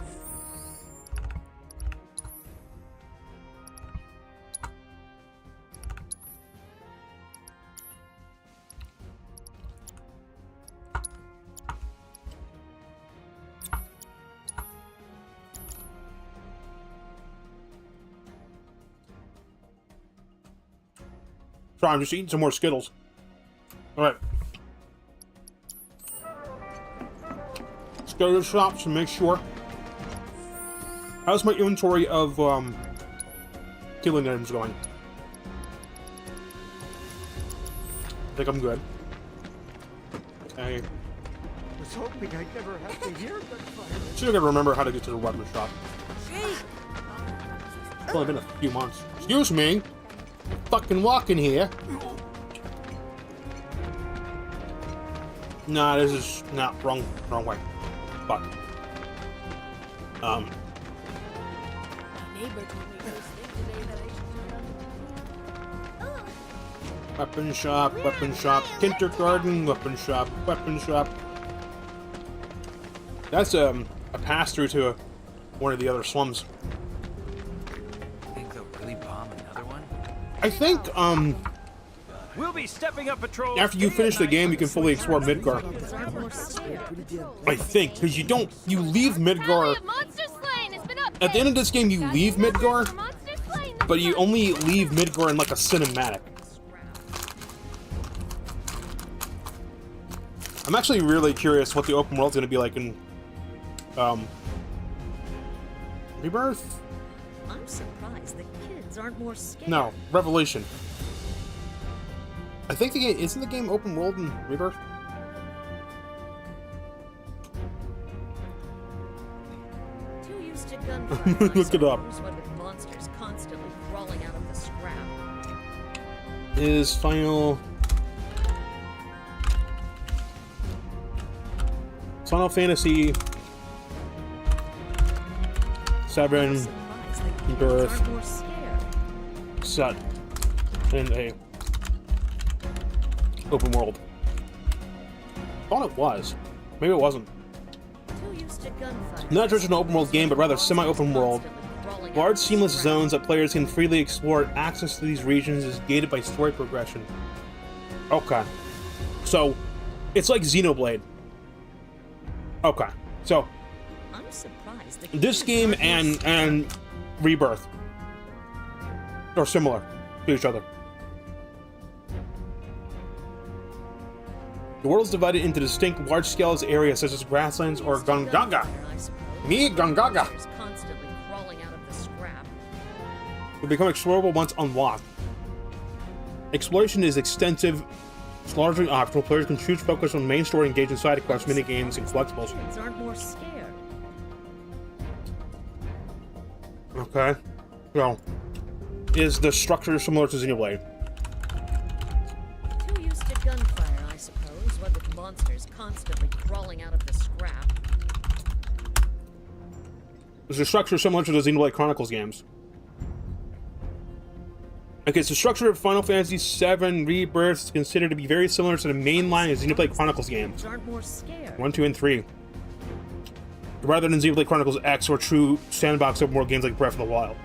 [SPEAKER 1] Sorry, I'm just eating some more Skittles. Alright. Let's go to the shops and make sure. How's my inventory of killing items going? I think I'm good. Okay.
[SPEAKER 2] I was hoping I'd never have to hear gunfire.
[SPEAKER 1] Still gotta remember how to get to the weapon shop. It's only been a few months. Excuse me. Fucking walking here. Nah, this is not wrong way. Fuck.
[SPEAKER 5] My neighbor told me first thing today that I should turn on.
[SPEAKER 1] Weapon shop, kindergarten, weapon shop. That's a pass through to one of the other slums.
[SPEAKER 2] Think they'll really bomb another one?
[SPEAKER 1] I think
[SPEAKER 2] We'll be stepping up patrol.
[SPEAKER 1] after you finish the game, you can fully explore Midgar. I think because you leave Midgar
[SPEAKER 6] Monster slain has been
[SPEAKER 1] at the end of this game. You leave Midgar, but you only leave Midgar in like a cinematic. I'm actually really curious what the open world's gonna be like in Rebirth.
[SPEAKER 5] I'm surprised the kids aren't more scared.
[SPEAKER 1] No, Revelation. I think the game isn't the game open world in Rebirth.
[SPEAKER 5] Too used to gunfire.
[SPEAKER 1] Look it up.
[SPEAKER 5] What with monsters constantly crawling out of the scrap.
[SPEAKER 1] Is Final Fantasy
[SPEAKER 5] I'm
[SPEAKER 1] 7
[SPEAKER 5] surprised the kids
[SPEAKER 1] Birth.
[SPEAKER 5] aren't more scared.
[SPEAKER 1] set in a open world? I thought it was. Maybe it wasn't.
[SPEAKER 5] Too used to gunfire.
[SPEAKER 1] Not just an open world game, but rather semi-open world. Large seamless zones that players can freely explore. Access to these regions is gated by story progression. Okay. So, it's like Xenoblade. Okay. So,
[SPEAKER 5] I'm surprised the
[SPEAKER 1] this
[SPEAKER 5] kids
[SPEAKER 1] game
[SPEAKER 5] aren't more scared.
[SPEAKER 1] and Rebirth are similar to each other. The world is divided into distinct large-scale areas such as grasslands or Gongaga. Me, Gongaga.
[SPEAKER 5] Constantly crawling out of the scrap.
[SPEAKER 1] Will become explorable once unlocked. Exploration is extensive. It's largely optional. Players can choose to focus on main story, engage in side quests, minigames, and collectibles.
[SPEAKER 5] Kids aren't more scared.
[SPEAKER 1] Okay. So, is the structure similar to Xenoblade?
[SPEAKER 5] Too used to gunfire, I suppose, what with monsters constantly crawling out of the scrap.
[SPEAKER 1] Is the structure similar to the Xenoblade Chronicles games? Okay, so the structure of Final Fantasy VII Rebirth is considered to be very similar to the mainline of Xenoblade Chronicles games.
[SPEAKER 5] Kids aren't more scared.
[SPEAKER 1] 1, 2, and 3. Rather than Xenoblade Chronicles X or true sandbox open world games like Breath of the Wild.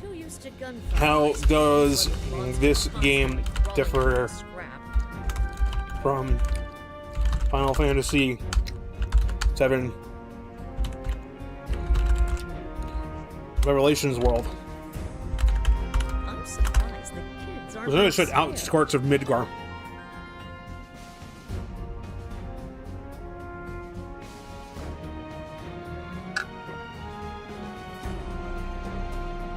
[SPEAKER 5] Too used to gunfire.
[SPEAKER 1] How
[SPEAKER 5] I suppose,
[SPEAKER 1] does
[SPEAKER 5] what with monsters
[SPEAKER 1] this
[SPEAKER 5] constantly
[SPEAKER 1] game
[SPEAKER 5] crawling out of
[SPEAKER 1] differ
[SPEAKER 5] the scrap?
[SPEAKER 1] from Final Fantasy VII Revelations world?
[SPEAKER 5] I'm surprised the kids aren't
[SPEAKER 1] There's
[SPEAKER 5] more
[SPEAKER 1] another said
[SPEAKER 5] scared.
[SPEAKER 1] outskirts of Midgar.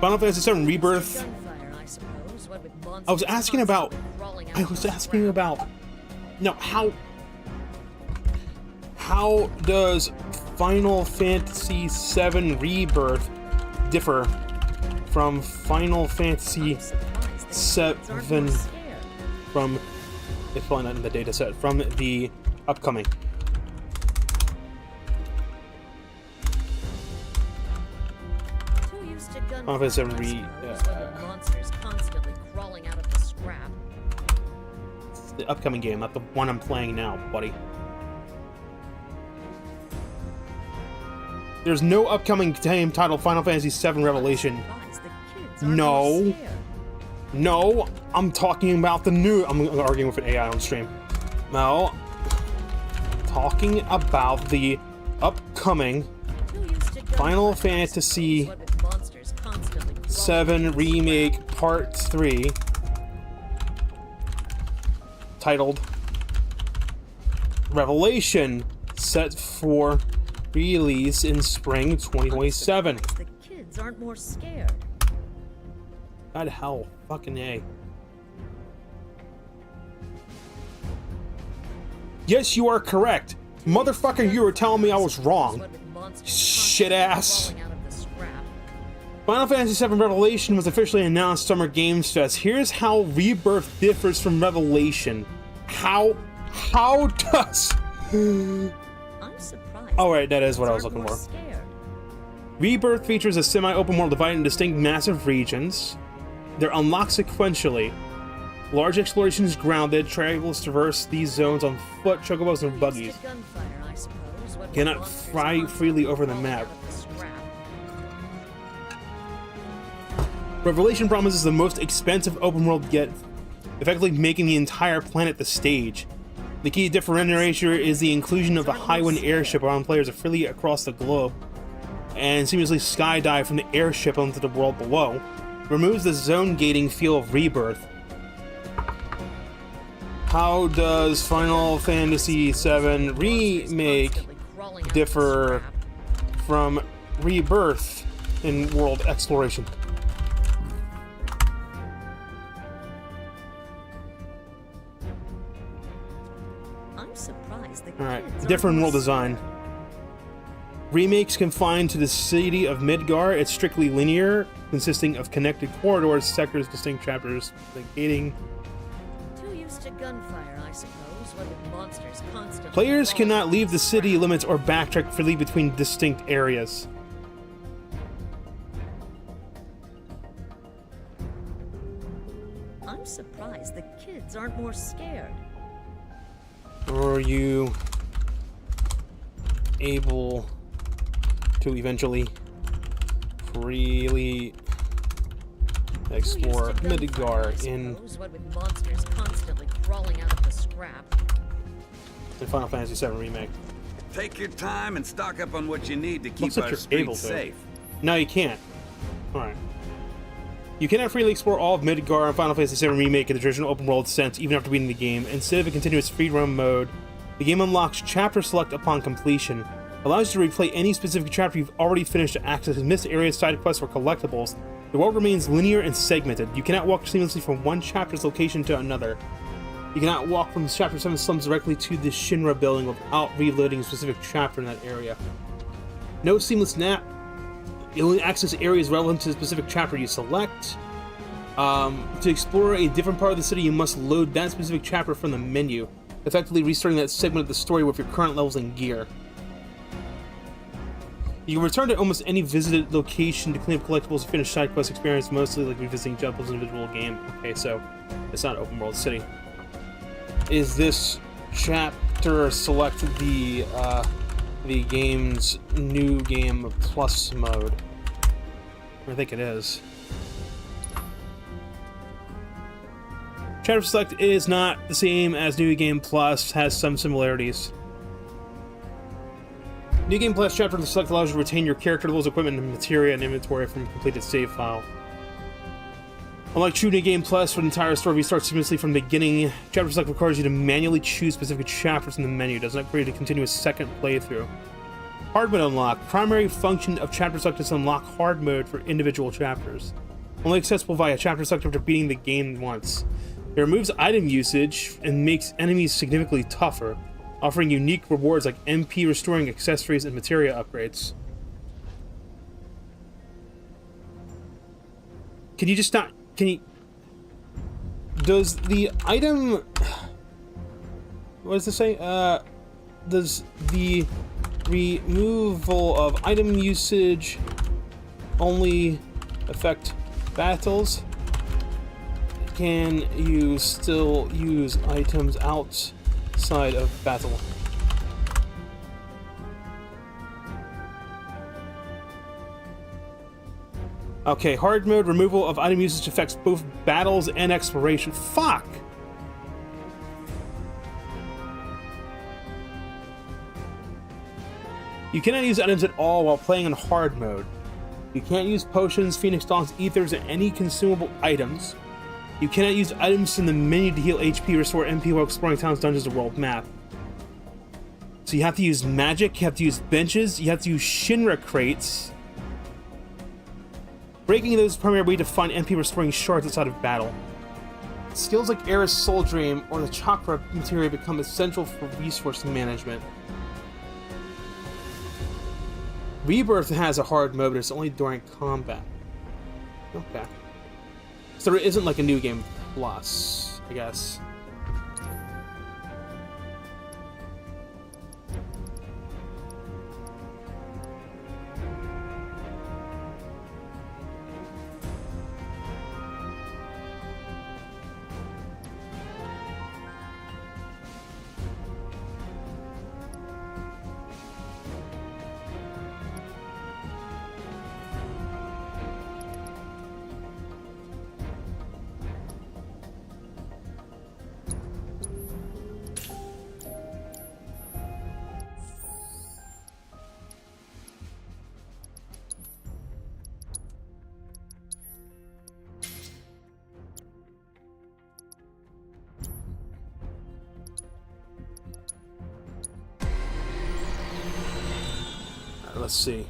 [SPEAKER 1] Final Fantasy VII Rebirth.
[SPEAKER 5] Gunfire, I suppose, what with
[SPEAKER 1] I was
[SPEAKER 5] monsters
[SPEAKER 1] asking about.
[SPEAKER 5] constantly crawling out
[SPEAKER 1] I
[SPEAKER 5] of
[SPEAKER 1] was
[SPEAKER 5] the
[SPEAKER 1] asking
[SPEAKER 5] scrap.
[SPEAKER 1] about No, how does Final Fantasy VII Rebirth differ from Final Fantasy VII from, it's probably not in the data set, from the upcoming? Final Fantasy VII
[SPEAKER 5] monsters constantly crawling out of the scrap.
[SPEAKER 1] the upcoming game, not the one I'm playing now, buddy. There's no upcoming game titled Final Fantasy VII Revelation. No. No, I'm talking about the new... I'm arguing with an AI on stream. No. Talking about the upcoming Final Fantasy VII Remake Part 3, titled Revelation, set for release in spring 2027.
[SPEAKER 5] The kids aren't more scared.
[SPEAKER 1] God hell, fucking A. Yes, you are correct. Motherfucker, you were telling me I was wrong. Shit ass. Final Fantasy VII Revelation was officially announced Summer Games Fest. Here's how Rebirth differs from Revelation. How does...
[SPEAKER 5] I'm surprised.
[SPEAKER 1] Alright, that is what I was looking for. Rebirth features a semi-open world divided into distinct massive regions. They're unlocked sequentially. Large exploration is grounded. Travelers traverse these zones on foot, chocobos, and buggies. Cannot fly freely over the map. Revelation promises the most expensive open world yet, effectively making the entire planet the stage. The key differentiator is the inclusion of the Highwind airship, allowing players to freely across the globe and seamlessly skydive from the airship onto the world below. Removes the zone gating feel of Rebirth. How does Final Fantasy VII Remake differ from Rebirth in world exploration?
[SPEAKER 5] I'm surprised.
[SPEAKER 1] Alright, different world design. Remake's confined to the city of Midgar. It's strictly linear, consisting of connected corridors, sectors, distinct chapters, the gating.
[SPEAKER 5] Too used to gunfire, I suppose, when the monsters constantly...
[SPEAKER 1] Players cannot leave the city limits or backtrack freely between distinct areas.
[SPEAKER 5] I'm surprised the kids aren't more scared.
[SPEAKER 1] Are you able to eventually freely explore Midgar in
[SPEAKER 5] monsters constantly crawling out of the scrap.
[SPEAKER 1] Final Fantasy VII Remake?
[SPEAKER 9] Take your time and stock up on what you need to keep
[SPEAKER 1] Looks like
[SPEAKER 9] our
[SPEAKER 1] you're able
[SPEAKER 9] streets
[SPEAKER 1] to.
[SPEAKER 9] safe.
[SPEAKER 1] No, you can't. Alright. You cannot freely explore all of Midgar in Final Fantasy VII Remake in the traditional open world sense, even after beating the game. Instead of a continuous free roam mode, the game unlocks chapter select upon completion. Allows you to replay any specific chapter you've already finished to access missed areas, side quests, or collectibles. The world remains linear and segmented. You cannot walk seamlessly from one chapter's location to another. You cannot walk from Chapter 7 slums directly to the Shinra building without reloading a specific chapter in that area. No seamless nap. You only access areas relevant to the specific chapter you select. To explore a different part of the city, you must load that specific chapter from the menu, effectively restarting that segment of the story with your current levels and gear. You can return to almost any visited location to clean up collectibles and finish side quest experience, mostly like revisiting Jumple's individual game. Okay, so it's not open world city. Is this chapter select the game's new game plus mode? I think it is. Chapter select is not the same as New Game Plus, has some similarities. New Game Plus Chapter Select allows you to retain your character levels, equipment, and materia and inventory from a completed save file. Unlike true New Game Plus, where the entire story restarts seamlessly from the beginning, Chapter Select requires you to manually choose specific chapters in the menu. It does not create a continuous second playthrough. Hard mode unlock. Primary function of Chapter Select is to unlock hard mode for individual chapters. Only accessible via Chapter Select after beating the game once. It removes item usage and makes enemies significantly tougher, offering unique rewards like MP restoring accessories and materia upgrades. Can you just not... Can you... Does the item... What does this say? Does the removal of item usage only affect battles? Can you still use items outside of battle? Okay, hard mode removal of item usage affects both battles and exploration. Fuck! You cannot use items at all while playing in hard mode. You can't use potions, phoenix dons, ethers, or any consumable items. You cannot use items in the menu to heal HP, restore MP while exploring towns, dungeons, or world map. So you have to use magic, you have to use benches, you have to use Shinra crates. Breaking those is the primary way to find MP restoring shards outside of battle. Skills like Aerith's Soul Dream or the Chakra materia become essential for resource management. Rebirth has a hard mode, but it's only during combat. Okay. So there isn't like a new game plus, I guess. Let's see.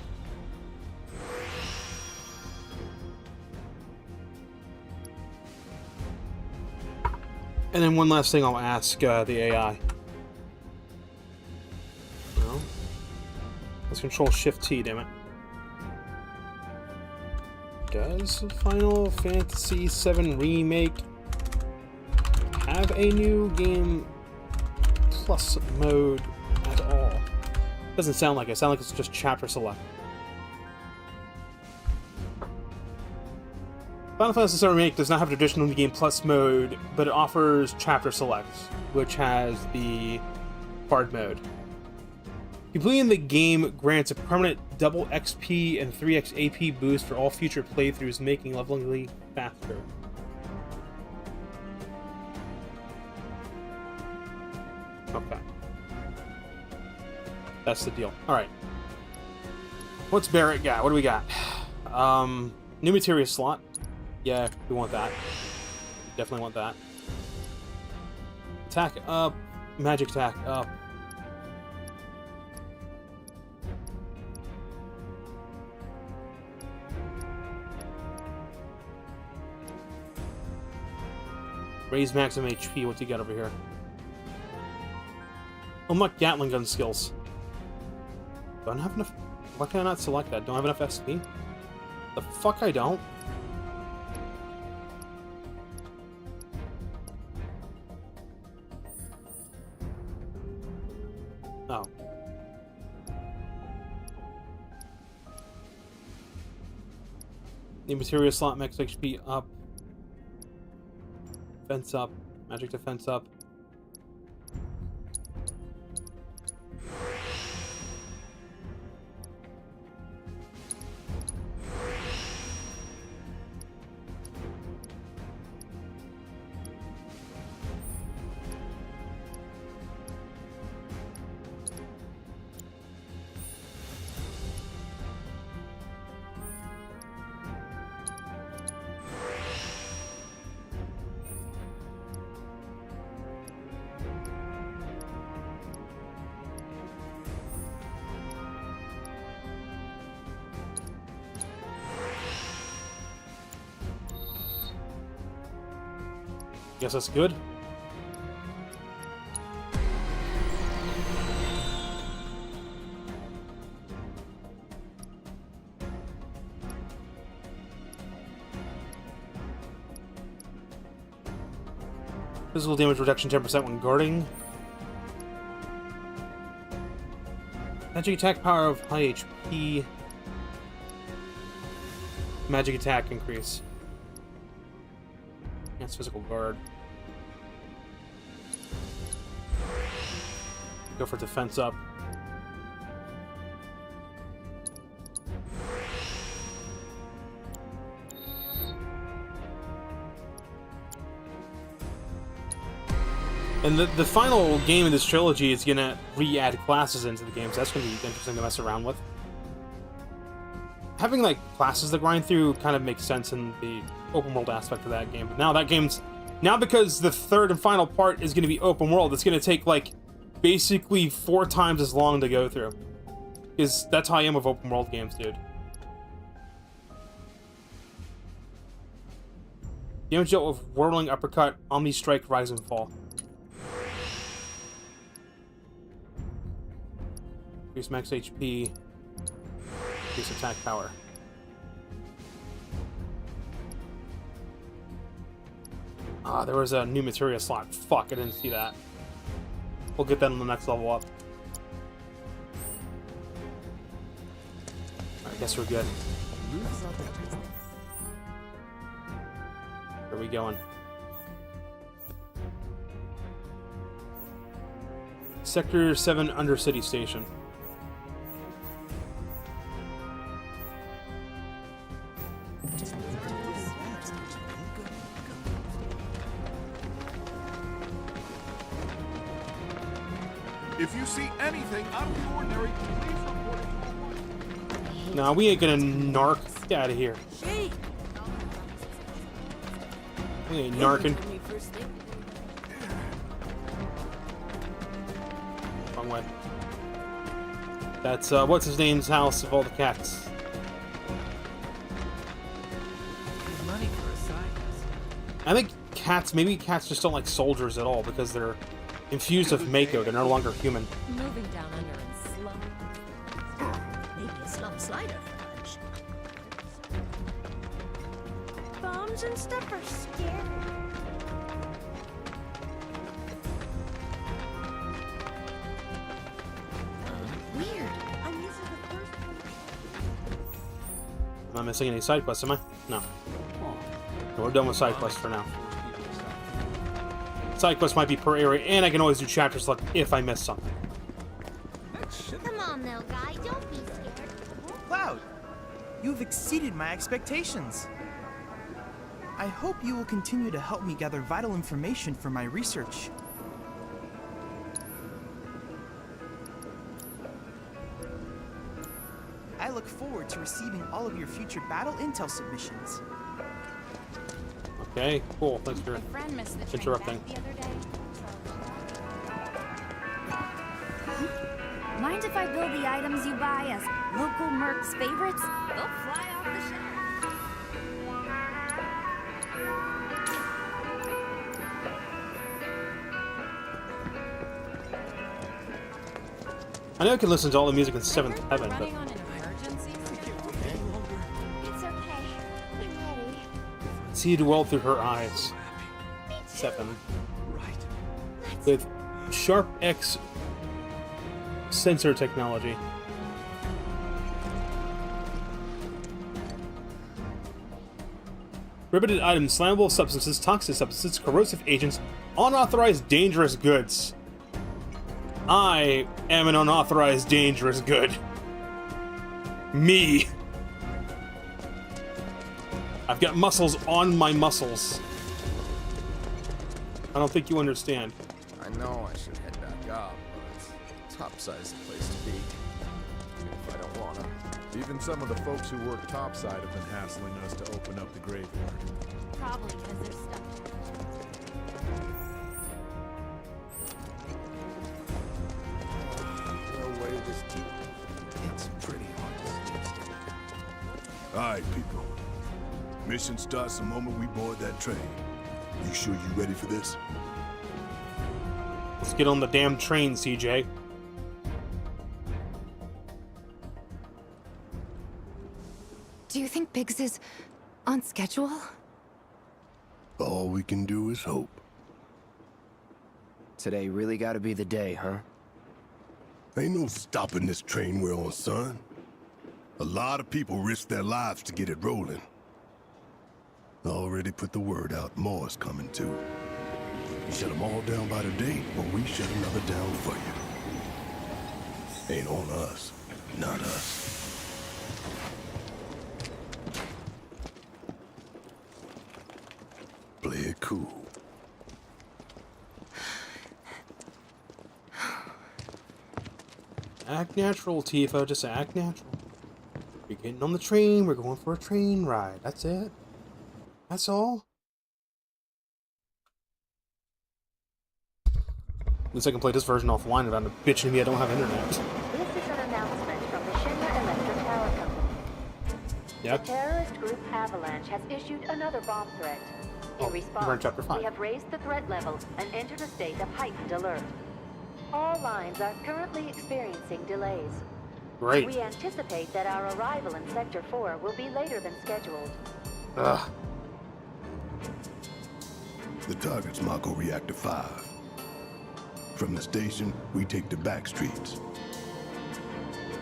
[SPEAKER 1] And then one last thing I'll ask the AI. No. Let's control Shift T, damn it. Does Final Fantasy VII Remake have a new game plus mode at all? Doesn't sound like it. It sounds like it's just chapter select. Final Fantasy VII Remake does not have a traditional New Game Plus mode, but it offers chapter select, which has the hard mode. Completing the game grants a permanent double XP and 3x AP boost for all future playthroughs, making leveling faster. Okay. That's the deal. Alright. What's Barrett got? What do we got? New materia slot. Yeah, we want that. Definitely want that. Attack up. Magic attack up. Raise maximum HP. What do you got over here? Unlock Gatling gun skills. Don't have enough. Why can I not select that? Don't have enough SP? The fuck I don't? Oh. The materia slot max HP up. Defense up. Magic defense up. Guess that's good. Physical damage reduction 10% when guarding. Magic attack power of high HP. Magic attack increase. That's physical guard. Go for defense up. And the final game in this trilogy is gonna re-add classes into the game, so that's gonna be interesting to mess around with. Having like classes to grind through kind of makes sense in the open world aspect of that game. But now that game's because the third and final part is gonna be open world, it's gonna take like basically 4 times as long to go through. Because that's how I am with open world games, dude. Damage dealt with whirling uppercut, omni strike, rise and fall. Increase max HP. Increase attack power. Ah, there was a new materia slot. Fuck, I didn't see that. We'll get that on the next level up. I guess we're good. Where are we going? Sector 7 Undercity Station.
[SPEAKER 2] If you see anything out of the ordinary, please report it to
[SPEAKER 1] Nah, we ain't gonna narc. Get out of here. We ain't narking. Wrong way. That's, what's his name's house of all the cats?
[SPEAKER 2] money for a side
[SPEAKER 1] I think cats, maybe cats just don't like soldiers at all because they're infused with Mako. They're no longer human.
[SPEAKER 5] Moving down under and slum. Maybe a slum slider for lunch.
[SPEAKER 8] Bombs and stuff are scary.
[SPEAKER 6] Weird.
[SPEAKER 8] I'm using the first one.
[SPEAKER 1] I'm not missing any side quests, am I? No. We're done with side quests for now. Side quests might be per area, and I can always do chapter select if I miss something.
[SPEAKER 8] Come on, little guy, don't be scared.
[SPEAKER 10] Cloud, you've exceeded my expectations. I hope you will continue to help me gather vital information for my research. I look forward to receiving all of your future battle intel submissions.
[SPEAKER 1] Okay, cool. Thanks for
[SPEAKER 4] A friend missed the train
[SPEAKER 1] interrupting.
[SPEAKER 4] back the other day. Mind if I build the items you buy as local mercs' favorites? They'll fly off the shelf.
[SPEAKER 1] I know I can listen to all the music in 7th Heaven, but
[SPEAKER 4] Running on an emergency?
[SPEAKER 8] It's okay. I'm ready.
[SPEAKER 1] see the world through her eyes. 7. With Sharp X sensor technology. Prohibited items, flammable substances, toxic substances, corrosive agents, unauthorized dangerous goods. I am an unauthorized dangerous good. Me. I've got muscles on my muscles. I don't think you understand.
[SPEAKER 11] I know I should head back up, but topside's the place to be. If I don't wanna.
[SPEAKER 2] Even some of the folks who work topside have been hassling us to open up the graveyard.
[SPEAKER 4] Probably because they're stuck.
[SPEAKER 11] No way to just keep.
[SPEAKER 2] It's pretty hard to stay still.
[SPEAKER 3] All right, people. Mission starts the moment we board that train. You sure you ready for this?
[SPEAKER 1] Let's get on the damn train, CJ.
[SPEAKER 8] Do you think Biggs is on schedule?
[SPEAKER 3] All we can do is hope.
[SPEAKER 7] Today really gotta be the day, huh?
[SPEAKER 3] Ain't no stopping this train we're on, son. A lot of people risk their lives to get it rolling. Already put the word out, more is coming too. You shut them all down by the date, or we shut another down for you. Ain't on us, not us. Play it cool.
[SPEAKER 1] Act natural, Tifa. Just act natural. You're getting on the train. We're going for a train ride. That's it. That's all. At least I can play this version offline without bitching me I don't have internet.
[SPEAKER 12] This is an announcement from the Shinra Electric Power Company.
[SPEAKER 1] Yep.
[SPEAKER 12] The terrorist group Avalanche has issued another bomb threat. In response,
[SPEAKER 1] we're in Chapter 5.
[SPEAKER 12] we have raised the threat level and entered a state of heightened alert. All lines are currently experiencing delays.
[SPEAKER 1] Great.
[SPEAKER 12] We anticipate that our arrival in Sector 4 will be later than scheduled.
[SPEAKER 1] Ugh.
[SPEAKER 3] The target's Mako Reactor 5. From the station, we take the back streets.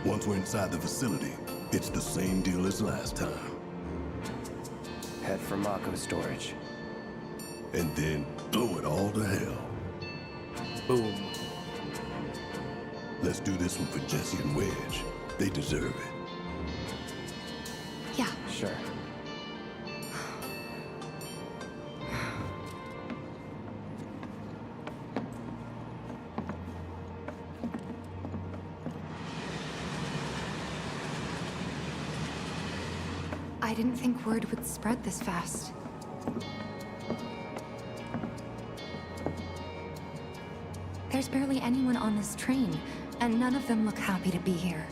[SPEAKER 3] Once we're inside the facility, it's the same deal as last time.
[SPEAKER 7] Head for Mako storage.
[SPEAKER 3] And then blow it all to hell.
[SPEAKER 1] Boom.
[SPEAKER 3] Let's do this one for Jesse and Wedge. They deserve it.
[SPEAKER 8] Yeah.
[SPEAKER 7] Sure.
[SPEAKER 8] I didn't think word would spread this fast. There's barely anyone on this train, and none of them look happy to be here.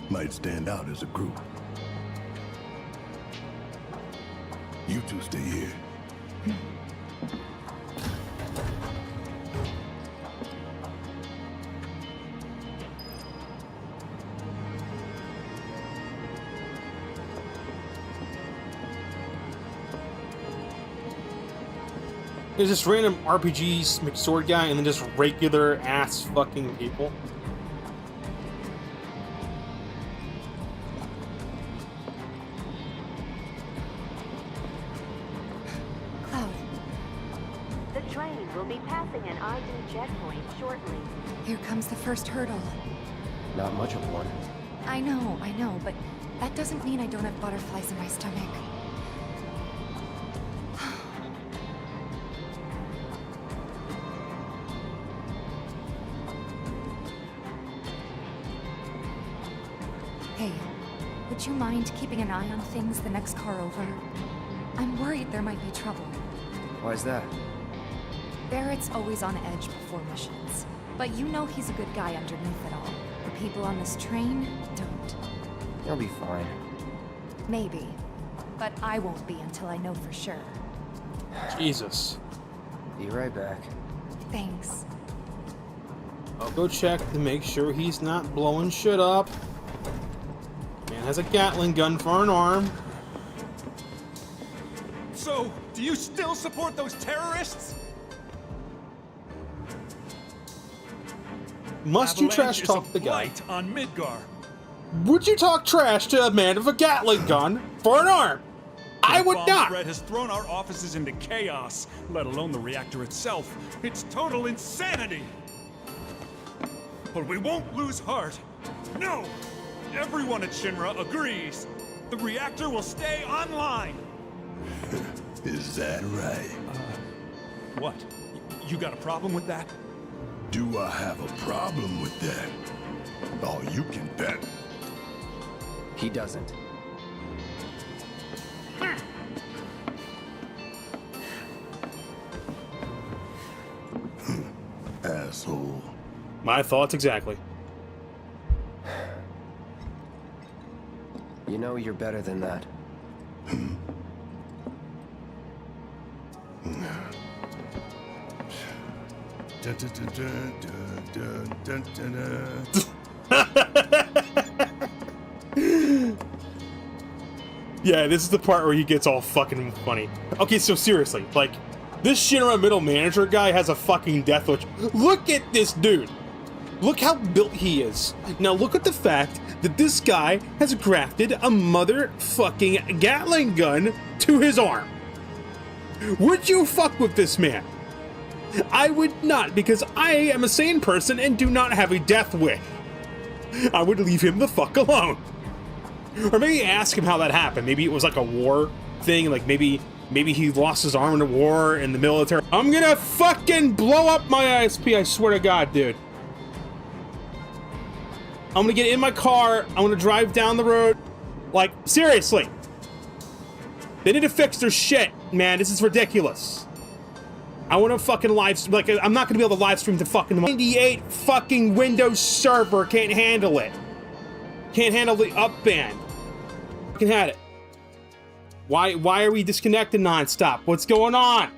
[SPEAKER 3] Might stand out as a group. You two stay here.
[SPEAKER 1] There's this random RPG sword guy and then just regular ass fucking people.
[SPEAKER 8] Cloud.
[SPEAKER 12] The train will be passing an ID checkpoint shortly.
[SPEAKER 8] Here comes the first hurdle.
[SPEAKER 7] Not much of one.
[SPEAKER 8] I know, but that doesn't mean I don't have butterflies in my stomach. Hey, would you mind keeping an eye on things the next car over? I'm worried there might be trouble.
[SPEAKER 7] Why's that?
[SPEAKER 8] Barrett's always on edge before missions. But you know he's a good guy underneath it all. The people on this train don't.
[SPEAKER 7] You'll be fine.
[SPEAKER 8] Maybe. But I won't be until I know for sure.
[SPEAKER 1] Jesus.
[SPEAKER 7] Be right back.
[SPEAKER 8] Thanks.
[SPEAKER 1] I'll go check to make sure he's not blowing shit up. Man has a Gatling gun for an arm.
[SPEAKER 2] So, do you still support those terrorists?
[SPEAKER 1] Must you
[SPEAKER 2] Avalanche
[SPEAKER 1] trash
[SPEAKER 2] is
[SPEAKER 1] talk
[SPEAKER 2] a
[SPEAKER 1] the guy?
[SPEAKER 2] blight on Midgar.
[SPEAKER 1] Would you talk trash to a man with a Gatling gun for an arm? I would
[SPEAKER 2] The bomb
[SPEAKER 1] not.
[SPEAKER 2] threat has thrown our offices into chaos, let alone the reactor itself. It's total insanity. But we won't lose heart. No! Everyone at Shinra agrees. The reactor will stay online.
[SPEAKER 3] Is that right?
[SPEAKER 2] What? You got a problem with that?
[SPEAKER 3] Do I have a problem with that? Oh, you can bet.
[SPEAKER 7] He doesn't.
[SPEAKER 3] Asshole.
[SPEAKER 1] My thoughts exactly.
[SPEAKER 7] You know you're better than that.
[SPEAKER 3] Dun, dun, dun, dun, dun, dun, dun.
[SPEAKER 1] Yeah, this is the part where he gets all fucking funny. Okay, so seriously, like, this Shinra middle manager guy has a fucking death wish. Look at this dude. Look how built he is. Now look at the fact that this guy has grafted a motherfucking Gatling gun to his arm. Would you fuck with this man? I would not, because I am a sane person and do not have a death wish. I would leave him the fuck alone. Or maybe ask him how that happened. Maybe it was like a war thing, like maybe he lost his arm in a war in the military. I'm gonna fucking blow up my ISP, I swear to God, dude. I'm gonna get in my car, I'm gonna drive down the road. Like, seriously. They need to fix their shit, man. This is ridiculous. I want to fucking live stream. Like, I'm not gonna be able to live stream the fucking 98 fucking Windows server. Can't handle it. Can't handle the up band. Can have it. Why are we disconnected nonstop? What's going on?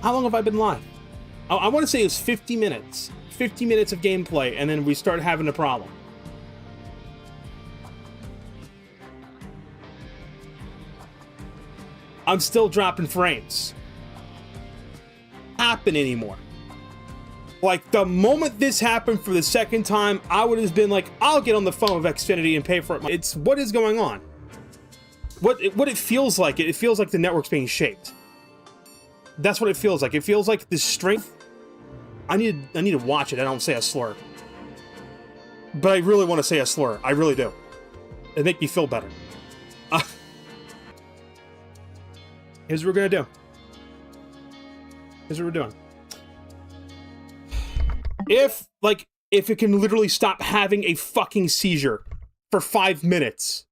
[SPEAKER 1] How long have I been live? I want to say it's 50 minutes. 50 minutes of gameplay, and then we start having a problem. I'm still dropping frames. Happen anymore. Like, the moment this happened for the second time, I would have been like, I'll get on the phone with Xfinity and pay for it. It's what is going on? What it feels like. It feels like the network's being shaped. That's what it feels like. It feels like the strength. I need to watch it. I don't say a slur. But I really want to say a slur. I really do. It make me feel better. Here's what we're gonna do. Here's what we're doing. If it can literally stop having a fucking seizure for 5 minutes,